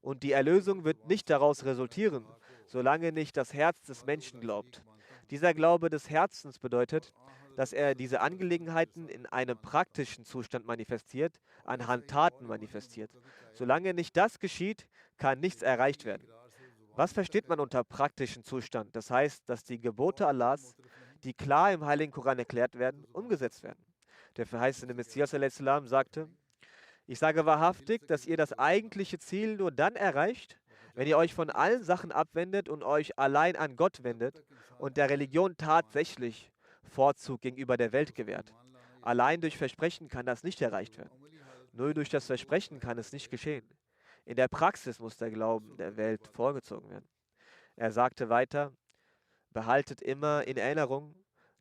Und die Erlösung wird nicht daraus resultieren, solange nicht das Herz des Menschen glaubt. Dieser Glaube des Herzens bedeutet, dass er diese Angelegenheiten in einem praktischen Zustand manifestiert, anhand Taten manifestiert. Solange nicht das geschieht, kann nichts erreicht werden. Was versteht man unter praktischen Zustand? Das heißt, dass die Gebote Allahs, die klar im Heiligen Koran erklärt werden, umgesetzt werden. Der verheißene Messias a.s. sagte, ich sage wahrhaftig, dass ihr das eigentliche Ziel nur dann erreicht, wenn ihr euch von allen Sachen abwendet und euch allein an Gott wendet und der Religion tatsächlich Vorzug gegenüber der Welt gewährt. Allein durch Versprechen kann das nicht erreicht werden. Nur durch das Versprechen kann es nicht geschehen. In der Praxis muss der Glauben der Welt vorgezogen werden. Er sagte weiter, behaltet immer in Erinnerung,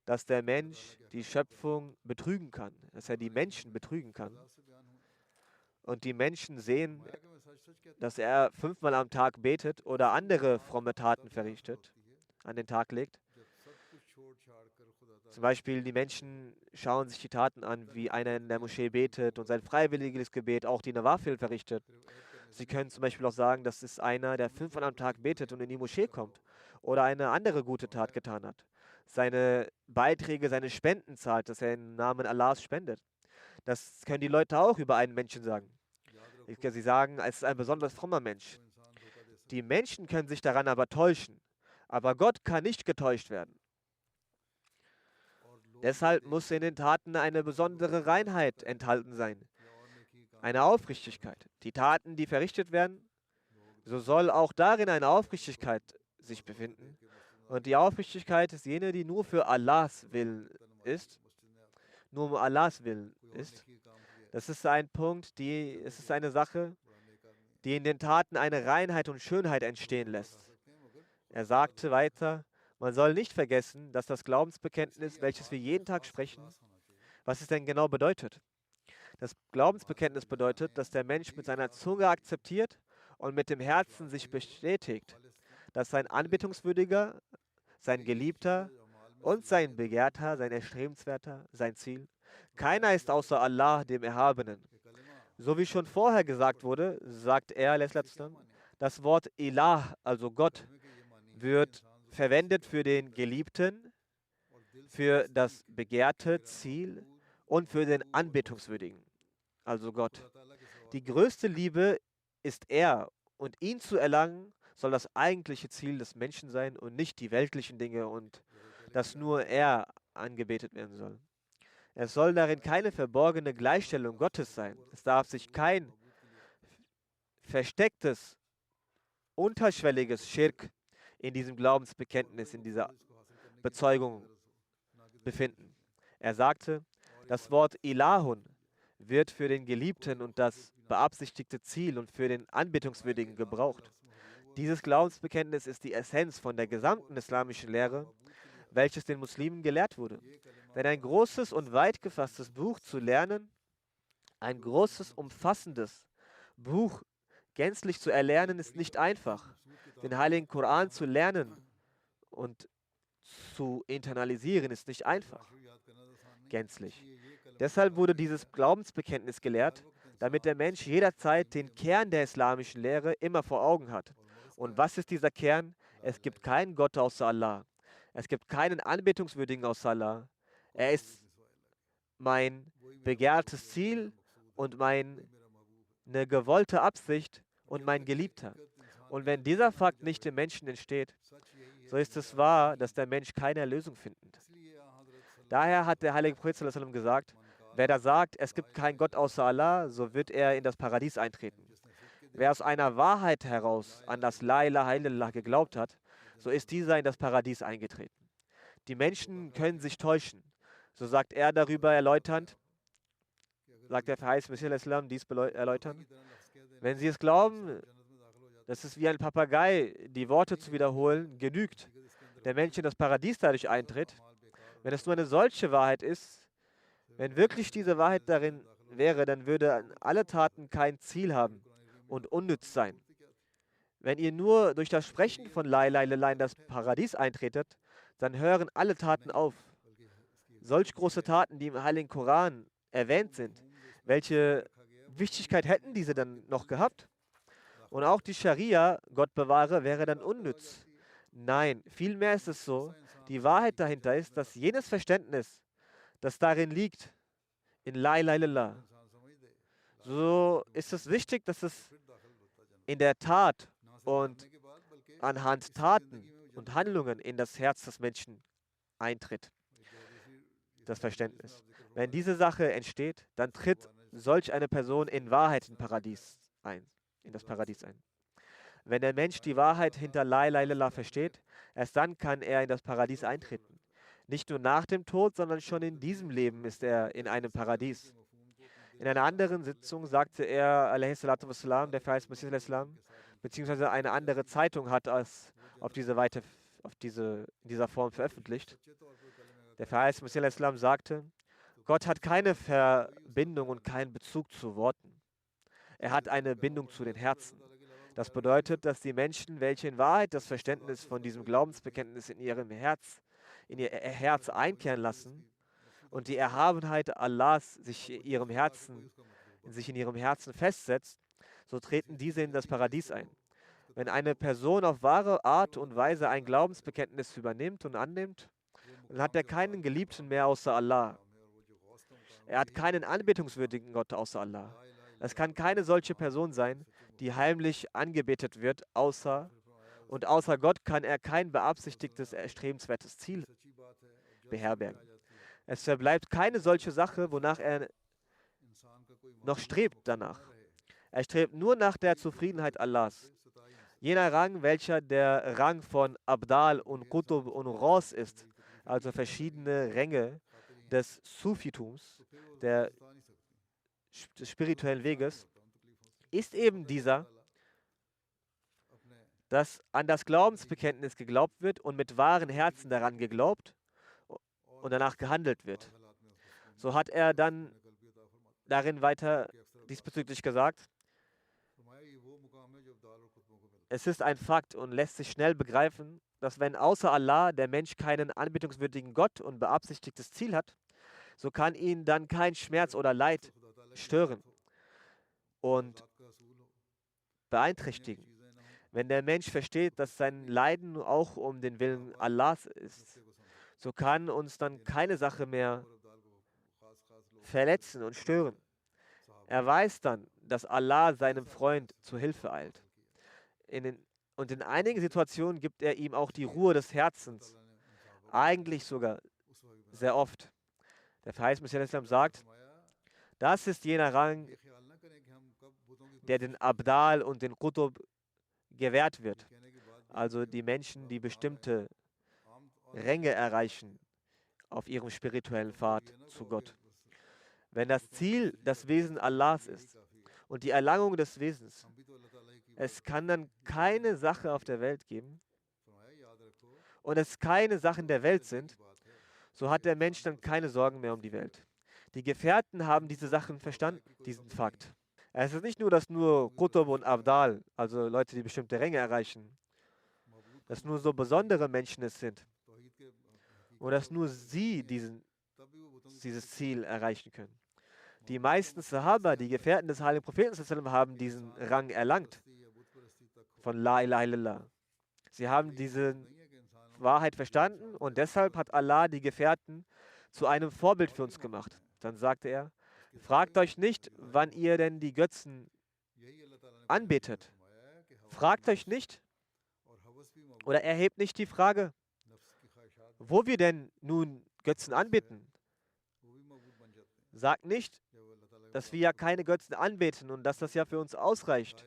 dass der Mensch die Schöpfung betrügen kann, dass er die Menschen betrügen kann. Und die Menschen sehen, dass er 5-mal am Tag betet oder andere fromme Taten verrichtet, an den Tag legt. Zum Beispiel die Menschen schauen sich die Taten an, wie einer in der Moschee betet und sein freiwilliges Gebet auch die Nawafil verrichtet. Sie können zum Beispiel auch sagen, das ist einer, der 5-mal am Tag betet und in die Moschee kommt oder eine andere gute Tat getan hat. Seine Beiträge, seine Spenden zahlt, dass er im Namen Allahs spendet. Das können die Leute auch über einen Menschen sagen. Sie sagen, es ist ein besonders frommer Mensch. Die Menschen können sich daran aber täuschen, aber Gott kann nicht getäuscht werden. Deshalb muss in den Taten eine besondere Reinheit enthalten sein, eine Aufrichtigkeit. Die Taten, die verrichtet werden, so soll auch darin eine Aufrichtigkeit sich befinden. Und die Aufrichtigkeit ist jene, die nur für Allahs Willen ist, nur um Allahs Willen ist. Das ist ein Punkt, es ist eine Sache, die in den Taten eine Reinheit und Schönheit entstehen lässt. Er sagte weiter, man soll nicht vergessen, dass das Glaubensbekenntnis, welches wir jeden Tag sprechen, was es denn genau bedeutet. Das Glaubensbekenntnis bedeutet, dass der Mensch mit seiner Zunge akzeptiert und mit dem Herzen sich bestätigt, dass sein Anbetungswürdiger, sein Geliebter und sein Begehrter, sein Erstrebenswerter, sein Ziel, keiner ist außer Allah, dem Erhabenen. So wie schon vorher gesagt wurde, sagt er, das Wort Ilah, also Gott, wird verwendet für den Geliebten, für das begehrte Ziel und für den Anbetungswürdigen, also Gott. Die größte Liebe ist er und ihn zu erlangen soll das eigentliche Ziel des Menschen sein und nicht die weltlichen Dinge und dass nur er angebetet werden soll. Es soll darin keine verborgene Gleichstellung Gottes sein. Es darf sich kein verstecktes, unterschwelliges Schirk in diesem Glaubensbekenntnis, in dieser Bezeugung befinden. Er sagte, das Wort Ilahun wird für den Geliebten und das beabsichtigte Ziel und für den Anbetungswürdigen gebraucht. Dieses Glaubensbekenntnis ist die Essenz von der gesamten islamischen Lehre, welches den Muslimen gelehrt wurde. Denn ein großes und weit gefasstes Buch zu lernen, ein großes, umfassendes Buch gänzlich zu erlernen, ist nicht einfach. Den Heiligen Koran zu lernen und zu internalisieren, ist nicht einfach. Gänzlich. Deshalb wurde dieses Glaubensbekenntnis gelehrt, damit der Mensch jederzeit den Kern der islamischen Lehre immer vor Augen hat. Und was ist dieser Kern? Es gibt keinen Gott außer Allah. Es gibt keinen Anbetungswürdigen außer Allah. Er ist mein begehrtes Ziel und meine gewollte Absicht und mein Geliebter. Und wenn dieser Fakt nicht im Menschen entsteht, so ist es wahr, dass der Mensch keine Erlösung findet. Daher hat der heilige Prophet sallallahu alaihi wasallam gesagt, wer da sagt, es gibt keinen Gott außer Allah, so wird er in das Paradies eintreten. Wer aus einer Wahrheit heraus an das La ilaha illallah geglaubt hat, so ist dieser in das Paradies eingetreten. Die Menschen können sich täuschen. So sagt er darüber erläuternd, sagt der verheißene Messias Islam dies erläutern. Wenn sie es glauben, das ist wie ein Papagei, die Worte zu wiederholen, genügt. Der Mensch in das Paradies dadurch eintritt. Wenn es nur eine solche Wahrheit ist, wenn wirklich diese Wahrheit darin wäre, dann würden alle Taten kein Ziel haben und unnütz sein. Wenn ihr nur durch das Sprechen von La ilaha illallah in das Paradies eintretet, dann hören alle Taten auf. Solch große Taten, die im Heiligen Koran erwähnt sind, welche Wichtigkeit hätten diese dann noch gehabt? Und auch die Scharia, Gott bewahre, wäre dann unnütz. Nein, vielmehr ist es so, die Wahrheit dahinter ist, dass jenes Verständnis, das darin liegt, in La ilaha illallah, so ist es wichtig, dass es in der Tat und anhand Taten und Handlungen in das Herz des Menschen eintritt, das Verständnis. Wenn diese Sache entsteht, dann tritt solch eine Person in Wahrheit in das Paradies ein. Wenn der Mensch die Wahrheit hinter La ilaha illallah versteht, erst dann kann er in das Paradies eintreten. Nicht nur nach dem Tod, sondern schon in diesem Leben ist er in einem Paradies. In einer anderen Sitzung sagte er, wassalam, der verheißene Messias Islam, beziehungsweise eine andere Zeitung hat es in dieser Form veröffentlicht. Der verheißene Messias Islam sagte, Gott hat keine Verbindung und keinen Bezug zu Worten. Er hat eine Bindung zu den Herzen. Das bedeutet, dass die Menschen, welche in Wahrheit das Verständnis von diesem Glaubensbekenntnis in ihr Herz einkehren lassen und die Erhabenheit Allahs sich in ihrem Herzen festsetzt, so treten diese in das Paradies ein. Wenn eine Person auf wahre Art und Weise ein Glaubensbekenntnis übernimmt und annimmt, dann hat er keinen Geliebten mehr außer Allah. Er hat keinen anbetungswürdigen Gott außer Allah. Es kann keine solche Person sein, die heimlich angebetet wird, außer Gott kann er kein beabsichtigtes, erstrebenswertes Ziel beherbergen. Es verbleibt keine solche Sache, wonach er noch strebt danach. Er strebt nur nach der Zufriedenheit Allahs. Jener Rang, welcher der Rang von Abdal und Qutub und Ras ist, also verschiedene Ränge des Sufitums, der des spirituellen Weges ist eben dieser, dass an das Glaubensbekenntnis geglaubt wird und mit wahren Herzen daran geglaubt und danach gehandelt wird. So hat er dann darin weiter diesbezüglich gesagt, es ist ein Fakt und lässt sich schnell begreifen, dass wenn außer Allah der Mensch keinen anbetungswürdigen Gott und beabsichtigtes Ziel hat, so kann ihn dann kein Schmerz oder Leid stören und beeinträchtigen. Wenn der Mensch versteht, dass sein Leiden auch um den Willen Allahs ist, so kann uns dann keine Sache mehr verletzen und stören. Er weiß dann, dass Allah seinem Freund zu Hilfe eilt. Und in einigen Situationen gibt er ihm auch die Ruhe des Herzens. Eigentlich sogar sehr oft. Der verheißene Messias sagt, das ist jener Rang, der den Abdal und den Qutub gewährt wird. Also die Menschen, die bestimmte Ränge erreichen auf ihrem spirituellen Pfad zu Gott. Wenn das Ziel das Wesen Allahs ist und die Erlangung des Wesens, es kann dann keine Sache auf der Welt geben und es keine Sachen der Welt sind, so hat der Mensch dann keine Sorgen mehr um die Welt. Die Gefährten haben diese Sachen verstanden, diesen Fakt. Es ist nicht nur, dass nur Qutb und Abdal, also Leute, die bestimmte Ränge erreichen, dass nur so besondere Menschen es sind und dass nur sie dieses Ziel erreichen können. Die meisten Sahaba, die Gefährten des heiligen Propheten, haben diesen Rang erlangt von La ilaha illallah. Sie haben diese Wahrheit verstanden und deshalb hat Allah die Gefährten zu einem Vorbild für uns gemacht. Dann sagte er, fragt euch nicht, wann ihr denn die Götzen anbetet. Fragt euch nicht oder erhebt nicht die Frage, wo wir denn nun Götzen anbeten. Sagt nicht, dass wir ja keine Götzen anbeten und dass das ja für uns ausreicht.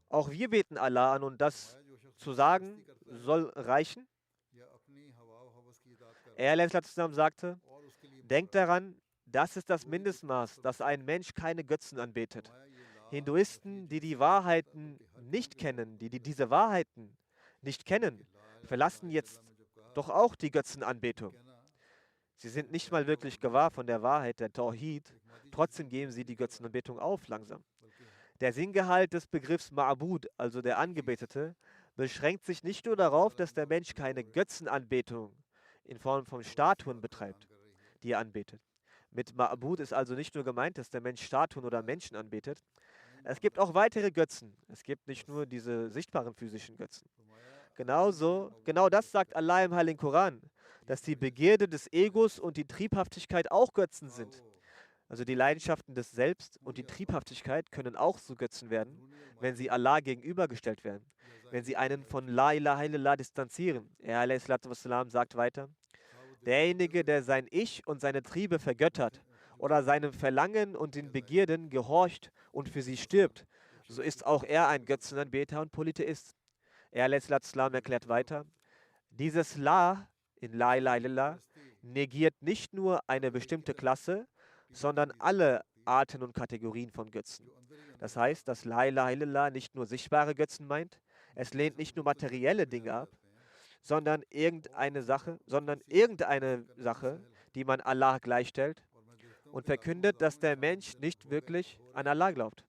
Auch wir beten Allah an und das zu sagen soll reichen. Er sagte, denkt daran, das ist das Mindestmaß, dass ein Mensch keine Götzen anbetet. Hinduisten, die die Wahrheiten nicht kennen, die diese Wahrheiten nicht kennen, verlassen jetzt doch auch die Götzenanbetung. Sie sind nicht mal wirklich gewahr von der Wahrheit, der Tawhid, trotzdem geben sie die Götzenanbetung auf langsam. Der Sinngehalt des Begriffs Ma'bud, also der Angebetete, beschränkt sich nicht nur darauf, dass der Mensch keine Götzenanbetung in Form von Statuen betreibt, die er anbetet. Mit Ma'bud ist also nicht nur gemeint, dass der Mensch Statuen oder Menschen anbetet. Es gibt auch weitere Götzen. Es gibt nicht nur diese sichtbaren physischen Götzen. Genau das sagt Allah im Heiligen Koran, dass die Begierde des Egos und die Triebhaftigkeit auch Götzen sind. Also die Leidenschaften des Selbst und die Triebhaftigkeit können auch zu Götzen werden, wenn sie Allah gegenübergestellt werden, wenn sie einen von La ilaha illallah distanzieren. Er a.s.w. sagt weiter, derjenige, der sein Ich und seine Triebe vergöttert oder seinem Verlangen und den Begierden gehorcht und für sie stirbt, so ist auch er ein Götzenanbeter und Polytheist. Er a.s.w. erklärt weiter, dieses La in La ilaha illallah negiert nicht nur eine bestimmte Klasse, sondern alle Arten und Kategorien von Götzen. Das heißt, dass La ilaha illallah nicht nur sichtbare Götzen meint, es lehnt nicht nur materielle Dinge ab, sondern irgendeine Sache, die man Allah gleichstellt und verkündet, dass der Mensch nicht wirklich an Allah glaubt.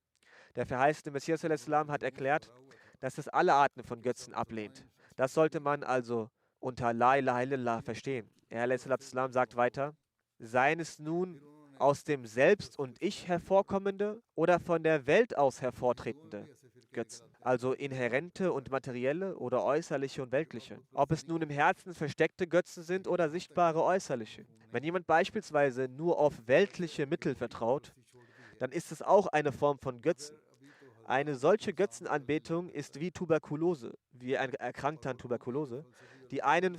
Der verheißene Messias hat erklärt, dass es alle Arten von Götzen ablehnt. Das sollte man also unter La ilaha illallah verstehen. Er sagt weiter, seien es nun aus dem Selbst und Ich hervorkommende oder von der Welt aus hervortretende Götzen, also inhärente und materielle oder äußerliche und weltliche. Ob es nun im Herzen versteckte Götzen sind oder sichtbare äußerliche. Wenn jemand beispielsweise nur auf weltliche Mittel vertraut, dann ist es auch eine Form von Götzen. Eine solche Götzenanbetung ist wie Tuberkulose, wie ein Erkrankter an Tuberkulose, die einen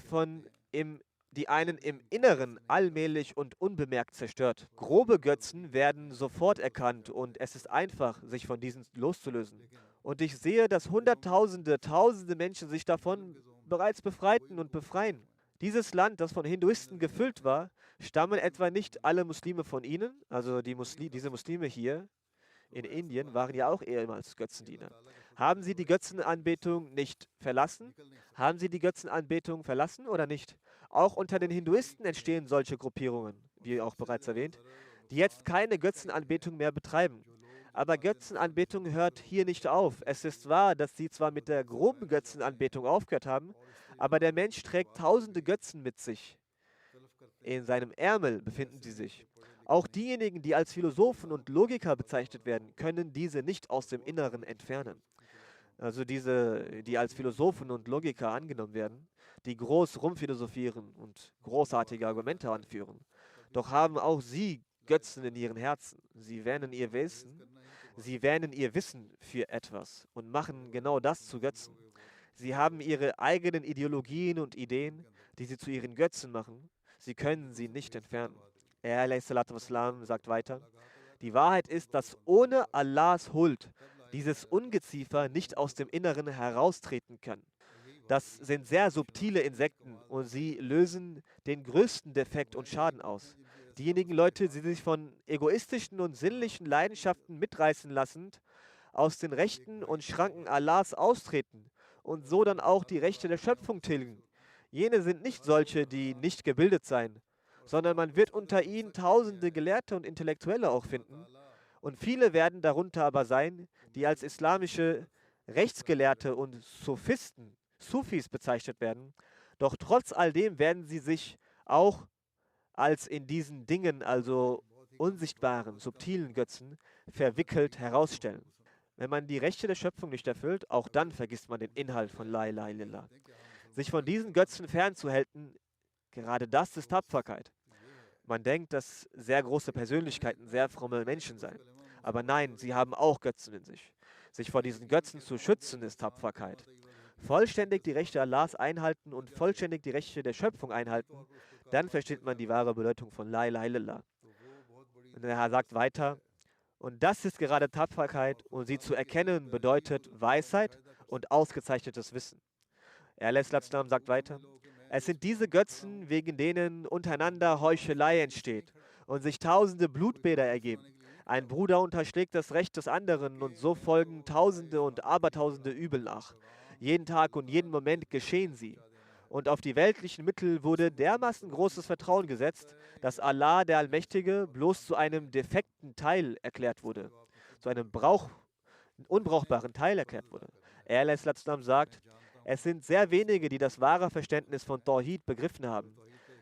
im Inneren allmählich und unbemerkt zerstört. Grobe Götzen werden sofort erkannt und es ist einfach, sich von diesen loszulösen. Und ich sehe, dass Hunderttausende, Tausende Menschen sich davon bereits befreiten und befreien. Dieses Land, das von Hinduisten gefüllt war, stammen etwa nicht alle Muslime von ihnen, also diese Muslime hier in Indien waren ja auch ehemals Götzendiener. Haben sie die Götzenanbetung nicht verlassen? Haben sie die Götzenanbetung verlassen oder nicht? Auch unter den Hinduisten entstehen solche Gruppierungen, wie auch bereits erwähnt, die jetzt keine Götzenanbetung mehr betreiben. Aber Götzenanbetung hört hier nicht auf. Es ist wahr, dass sie zwar mit der groben Götzenanbetung aufgehört haben, aber der Mensch trägt tausende Götzen mit sich. In seinem Ärmel befinden sie sich. Auch diejenigen, die als Philosophen und Logiker bezeichnet werden, können diese nicht aus dem Inneren entfernen. Also diese, die als Philosophen und Logiker angenommen werden, die groß rumphilosophieren und großartige Argumente anführen. Doch haben auch sie Götzen in ihren Herzen. Sie wähnen ihr Wissen für etwas und machen genau das zu Götzen. Sie haben ihre eigenen Ideologien und Ideen, die sie zu ihren Götzen machen. Sie können sie nicht entfernen. Er a.s.w. sagt weiter, die Wahrheit ist, dass ohne Allahs Huld dieses Ungeziefer nicht aus dem Inneren heraustreten kann. Das sind sehr subtile Insekten und sie lösen den größten Defekt und Schaden aus. Diejenigen Leute, die sich von egoistischen und sinnlichen Leidenschaften mitreißen lassend, aus den Rechten und Schranken Allahs austreten und so dann auch die Rechte der Schöpfung tilgen. Jene sind nicht solche, die nicht gebildet seien, sondern man wird unter ihnen tausende Gelehrte und Intellektuelle auch finden. Und viele werden darunter aber sein, die als islamische Rechtsgelehrte und Sophisten, Sufis bezeichnet werden. Doch trotz all dem werden sie sich auch als in diesen Dingen, also unsichtbaren, subtilen Götzen, verwickelt herausstellen. Wenn man die Rechte der Schöpfung nicht erfüllt, auch dann vergisst man den Inhalt von La ilaha illallah. Sich von diesen Götzen fernzuhalten, gerade das ist Tapferkeit. Man denkt, dass sehr große Persönlichkeiten sehr fromme Menschen seien. Aber nein, sie haben auch Götzen in sich. Sich vor diesen Götzen zu schützen, ist Tapferkeit. Vollständig die Rechte Allahs einhalten und vollständig die Rechte der Schöpfung einhalten, dann versteht man die wahre Bedeutung von La ilaha illallah. Und der Herr sagt weiter, und das ist gerade Tapferkeit und sie zu erkennen bedeutet Weisheit und ausgezeichnetes Wissen. Er sagt weiter, es sind diese Götzen, wegen denen untereinander Heuchelei entsteht und sich tausende Blutbäder ergeben. Ein Bruder unterschlägt das Recht des anderen und so folgen tausende und abertausende Übel nach. Jeden Tag und jeden Moment geschehen sie. Und auf die weltlichen Mittel wurde dermaßen großes Vertrauen gesetzt, dass Allah, der Allmächtige, bloß zu einem defekten Teil erklärt wurde, zu einem unbrauchbaren Teil erklärt wurde. Er sagt, es sind sehr wenige, die das wahre Verständnis von Tawhid begriffen haben.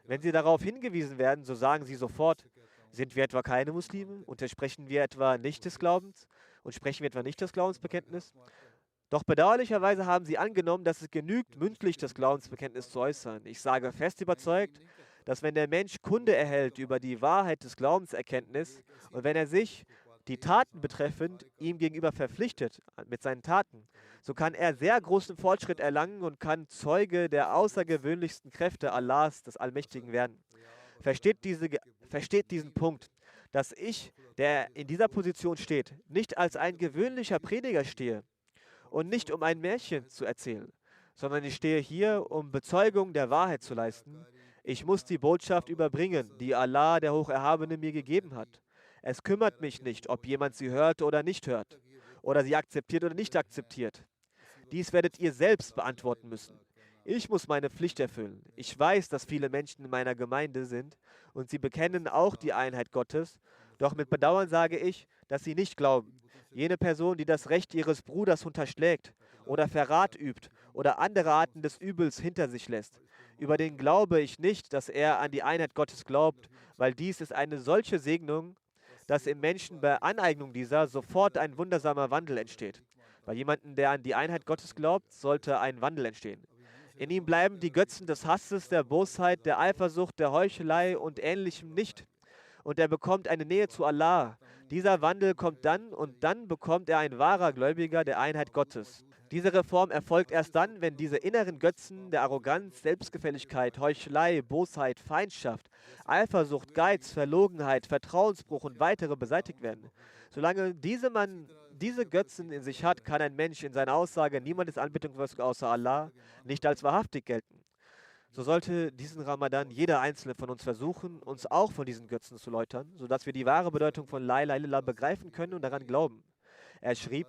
Wenn sie darauf hingewiesen werden, so sagen sie sofort, sind wir etwa keine Muslime? Untersprechen wir etwa nicht des Glaubens? Und sprechen wir etwa nicht das Glaubensbekenntnis? Doch bedauerlicherweise haben sie angenommen, dass es genügt, mündlich das Glaubensbekenntnis zu äußern. Ich sage fest überzeugt, dass wenn der Mensch Kunde erhält über die Wahrheit des Glaubenserkenntnis und wenn er sich, die Taten betreffend, ihm gegenüber verpflichtet mit seinen Taten, so kann er sehr großen Fortschritt erlangen und kann Zeuge der außergewöhnlichsten Kräfte Allahs, des Allmächtigen, werden. Versteht diesen Punkt, dass ich, der in dieser Position steht, nicht als ein gewöhnlicher Prediger stehe und nicht um ein Märchen zu erzählen, sondern ich stehe hier, um Bezeugung der Wahrheit zu leisten. Ich muss die Botschaft überbringen, die Allah, der Hocherhabene, mir gegeben hat. Es kümmert mich nicht, ob jemand sie hört oder nicht hört, oder sie akzeptiert oder nicht akzeptiert. Dies werdet ihr selbst beantworten müssen. Ich muss meine Pflicht erfüllen. Ich weiß, dass viele Menschen in meiner Gemeinde sind und sie bekennen auch die Einheit Gottes, doch mit Bedauern sage ich, dass sie nicht glauben. Jene Person, die das Recht ihres Bruders unterschlägt oder Verrat übt oder andere Arten des Übels hinter sich lässt, über den glaube ich nicht, dass er an die Einheit Gottes glaubt, weil dies ist eine solche Segnung, dass im Menschen bei Aneignung dieser sofort ein wundersamer Wandel entsteht. Bei jemandem, der an die Einheit Gottes glaubt, sollte ein Wandel entstehen. In ihm bleiben die Götzen des Hasses, der Bosheit, der Eifersucht, der Heuchelei und Ähnlichem nicht. Und er bekommt eine Nähe zu Allah. Dieser Wandel kommt dann und dann bekommt er ein wahrer Gläubiger der Einheit Gottes. Diese Reform erfolgt erst dann, wenn diese inneren Götzen der Arroganz, Selbstgefälligkeit, Heuchelei, Bosheit, Feindschaft, Eifersucht, Geiz, Verlogenheit, Vertrauensbruch und weitere beseitigt werden. Solange diese Götzen in sich hat, kann ein Mensch in seiner Aussage, niemand ist anbetungswürdig außer Allah, nicht als wahrhaftig gelten. So sollte diesen Ramadan jeder einzelne von uns versuchen, uns auch von diesen Götzen zu läutern, sodass wir die wahre Bedeutung von La ilaha illallah begreifen können und daran glauben. Er schrieb,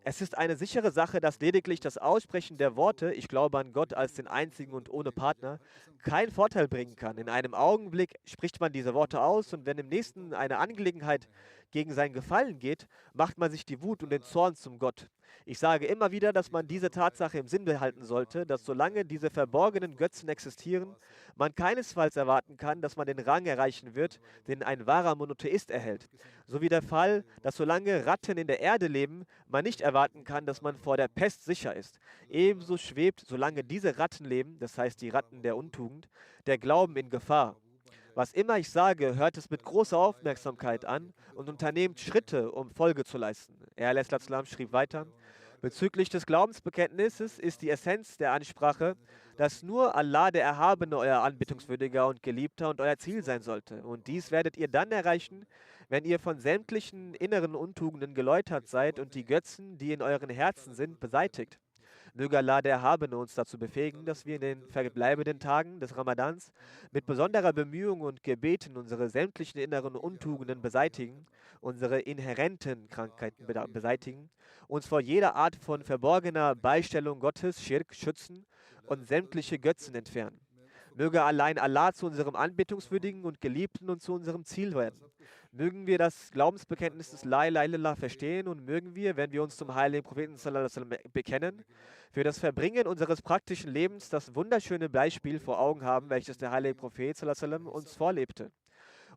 es ist eine sichere Sache, dass lediglich das Aussprechen der Worte, ich glaube an Gott als den einzigen und ohne Partner, keinen Vorteil bringen kann. In einem Augenblick spricht man diese Worte aus und wenn im nächsten eine Angelegenheit gegen sein Gefallen geht, macht man sich die Wut und den Zorn zum Gott. Ich sage immer wieder, dass man diese Tatsache im Sinn behalten sollte, dass solange diese verborgenen Götzen existieren, man keinesfalls erwarten kann, dass man den Rang erreichen wird, den ein wahrer Monotheist erhält. So wie der Fall, dass solange Ratten in der Erde leben, man nicht erwarten kann, dass man vor der Pest sicher ist. Ebenso schwebt, solange diese Ratten leben, das heißt die Ratten der Untugend, der Glauben in Gefahr. Was immer ich sage, hört es mit großer Aufmerksamkeit an und unternehmt Schritte, um Folge zu leisten. Er al-Islam schrieb weiter, bezüglich des Glaubensbekenntnisses ist die Essenz der Ansprache, dass nur Allah der Erhabene euer Anbetungswürdiger und Geliebter und euer Ziel sein sollte. Und dies werdet ihr dann erreichen, wenn ihr von sämtlichen inneren Untugenden geläutert seid und die Götzen, die in euren Herzen sind, beseitigt. Möge Allah der Erhabene uns dazu befähigen, dass wir in den verbleibenden Tagen des Ramadans mit besonderer Bemühung und Gebeten unsere sämtlichen inneren Untugenden beseitigen, unsere inhärenten Krankheiten beseitigen, uns vor jeder Art von verborgener Beistellung Gottes, Schirk, schützen und sämtliche Götzen entfernen. Möge allein Allah zu unserem Anbetungswürdigen und Geliebten und zu unserem Ziel werden. Mögen wir das Glaubensbekenntnis des La ilaha illallah verstehen und mögen wir, wenn wir uns zum heiligen Propheten sallallahu alaihi wasallam bekennen, für das Verbringen unseres praktischen Lebens das wunderschöne Beispiel vor Augen haben, welches der heilige Prophet sallallahu alaihi wasallam uns vorlebte.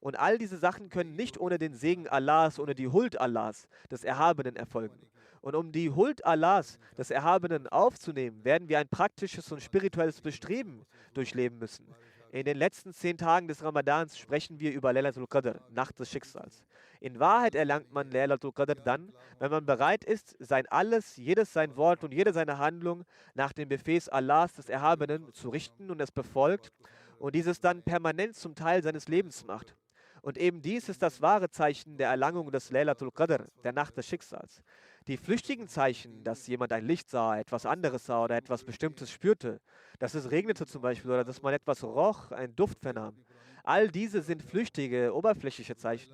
Und all diese Sachen können nicht ohne den Segen Allahs, ohne die Huld Allahs, des Erhabenen, erfolgen. Und um die Huld Allahs, des Erhabenen, aufzunehmen, werden wir ein praktisches und spirituelles Bestreben durchleben müssen. In den letzten 10 Tagen des Ramadans sprechen wir über Laylatul Qadr, Nacht des Schicksals. In Wahrheit erlangt man Laylatul Qadr dann, wenn man bereit ist, sein Alles, jedes sein Wort und jede seine Handlung nach dem Befehl Allahs des Erhabenen zu richten und es befolgt und dieses dann permanent zum Teil seines Lebens macht. Und eben dies ist das wahre Zeichen der Erlangung des Laylatul Qadr, der Nacht des Schicksals. Die flüchtigen Zeichen, dass jemand ein Licht sah, etwas anderes sah oder etwas Bestimmtes spürte, dass es regnete zum Beispiel oder dass man etwas roch, einen Duft vernahm, all diese sind flüchtige, oberflächliche Zeichen.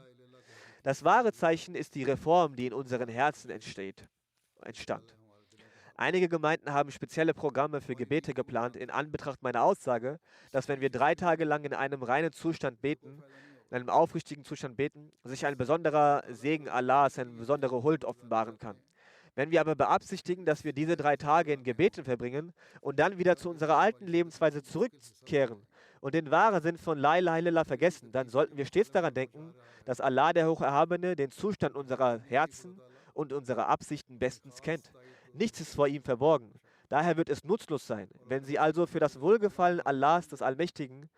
Das wahre Zeichen ist die Reform, die in unseren Herzen entstand. Einige Gemeinden haben spezielle Programme für Gebete geplant in Anbetracht meiner Aussage, dass wenn wir 3 Tage lang in einem reinen Zustand beten, in einem aufrichtigen Zustand beten, sich ein besonderer Segen Allahs, eine besondere Huld offenbaren kann. Wenn wir aber beabsichtigen, dass wir diese 3 Tage in Gebeten verbringen und dann wieder zu unserer alten Lebensweise zurückkehren und den wahren Sinn von La ilaha illallah vergessen, dann sollten wir stets daran denken, dass Allah der Hocherhabene den Zustand unserer Herzen und unserer Absichten bestens kennt. Nichts ist vor ihm verborgen. Daher wird es nutzlos sein. Wenn Sie also für das Wohlgefallen Allahs des Allmächtigen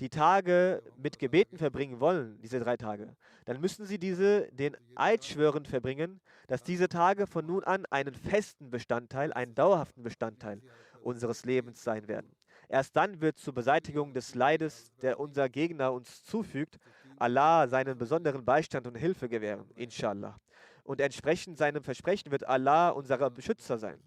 die Tage mit Gebeten verbringen wollen, diese 3 Tage, dann müssen Sie diese den Eid schwörend verbringen, dass diese Tage von nun an einen festen Bestandteil, einen dauerhaften Bestandteil unseres Lebens sein werden. Erst dann wird zur Beseitigung des Leides, der unser Gegner uns zufügt, Allah seinen besonderen Beistand und Hilfe gewähren, inshallah. Und entsprechend seinem Versprechen wird Allah unser Beschützer sein,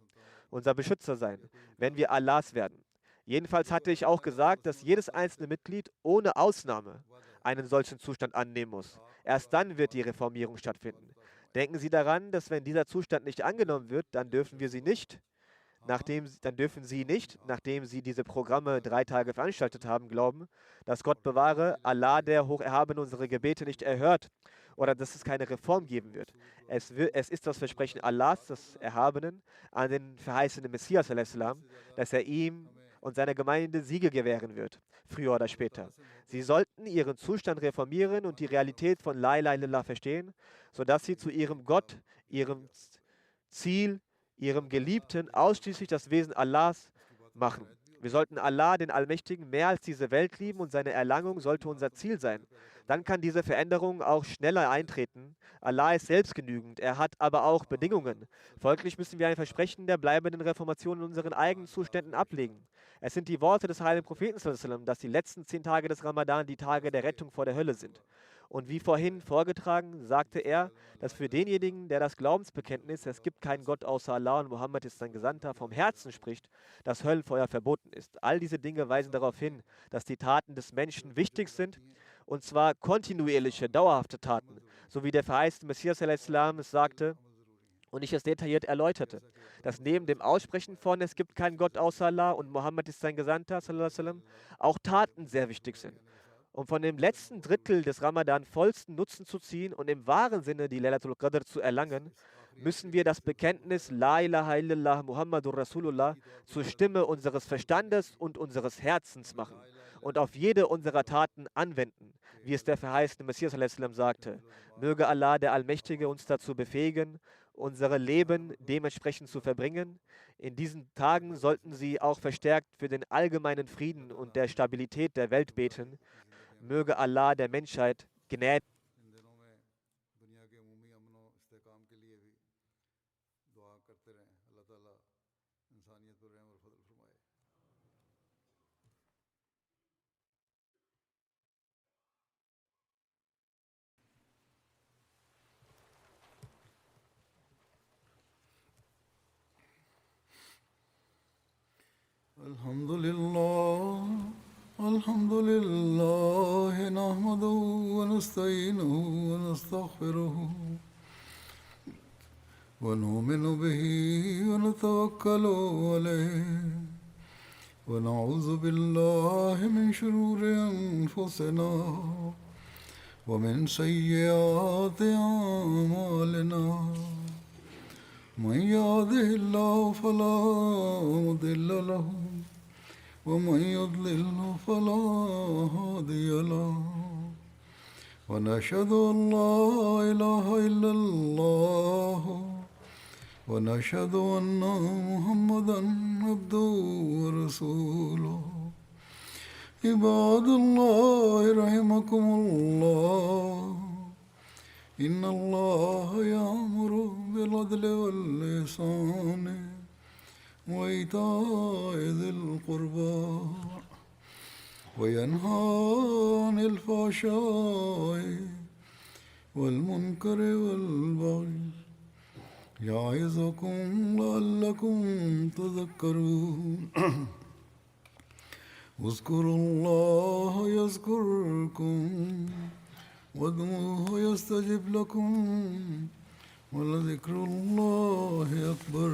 wenn wir Allahs werden. Jedenfalls hatte ich auch gesagt, dass jedes einzelne Mitglied ohne Ausnahme einen solchen Zustand annehmen muss. Erst dann wird die Reformierung stattfinden. Denken Sie daran, dass wenn dieser Zustand nicht angenommen wird, dann dürfen Sie nicht, nachdem Sie diese Programme 3 Tage veranstaltet haben, glauben, dass Gott bewahre, Allah der Hocherhabene unsere Gebete nicht erhört oder dass es keine Reform geben wird. Es ist das Versprechen Allahs, des Erhabenen, an den verheißenen Messias, dass er ihm und seiner Gemeinde Siege gewähren wird, früher oder später. Sie sollten ihren Zustand reformieren und die Realität von La ilaha illallah verstehen, sodass sie zu ihrem Gott, ihrem Ziel, ihrem Geliebten ausschließlich das Wesen Allahs machen. Wir sollten Allah, den Allmächtigen, mehr als diese Welt lieben und seine Erlangung sollte unser Ziel sein. Dann kann diese Veränderung auch schneller eintreten. Allah ist selbstgenügend, er hat aber auch Bedingungen. Folglich müssen wir ein Versprechen der bleibenden Reformation in unseren eigenen Zuständen ablegen. Es sind die Worte des heiligen Propheten, dass die letzten 10 Tage des Ramadan die Tage der Rettung vor der Hölle sind. Und wie vorhin vorgetragen, sagte er, dass für denjenigen, der das Glaubensbekenntnis, es gibt keinen Gott außer Allah und Mohammed ist sein Gesandter, vom Herzen spricht, das Höllenfeuer verboten ist. All diese Dinge weisen darauf hin, dass die Taten des Menschen wichtig sind, und zwar kontinuierliche, dauerhafte Taten, so wie der verheißene Messias al-Islam es sagte und ich es detailliert erläuterte, dass neben dem Aussprechen von es gibt keinen Gott außer Allah und Mohammed ist sein Gesandter, sallallahu alaihi wasallam, auch Taten sehr wichtig sind. Um von dem letzten Drittel des Ramadan vollsten Nutzen zu ziehen und im wahren Sinne die Laylatul Qadr zu erlangen, müssen wir das Bekenntnis La ilaha illallah Muhammadur Rasulullah zur Stimme unseres Verstandes und unseres Herzens machen und auf jede unserer Taten anwenden, wie es der verheißene Messias a.s. sagte. Möge Allah, der Allmächtige, uns dazu befähigen, unsere Leben dementsprechend zu verbringen. In diesen Tagen sollten Sie auch verstärkt für den allgemeinen Frieden und der Stabilität der Welt beten. Möge Allah der Menschheit gnädig इन दिनों में दुनिया के अमूमी अमन व इस्तेकाम के लिए भी दुआ करते रहें। अल्लाह ताला इंसानियत पर रहम और फजल फरमाए। الحمد لله الحمد لله نحمده ونستعينه ونستغفره ونؤمن به ونتوكل عليه ونعوذ بالله من شرور أنفسنا ومن سيئات أعمالنا من يهده الله فلا مضل له ومن يضلل فلا هادي له ونشهد أن لا إله إلا الله ونشهد أن محمدا عبده ورسوله عباد الله رحمكم الله إن الله يأمر بالعدل والإحسان وإيتاء ذي القربى وينهى عن الفحشاء والمنكر والبغي يعظكم لعلكم تذكرون اذكروا الله يذكركم وادعوه يستجب لكم ولذكر الله أكبر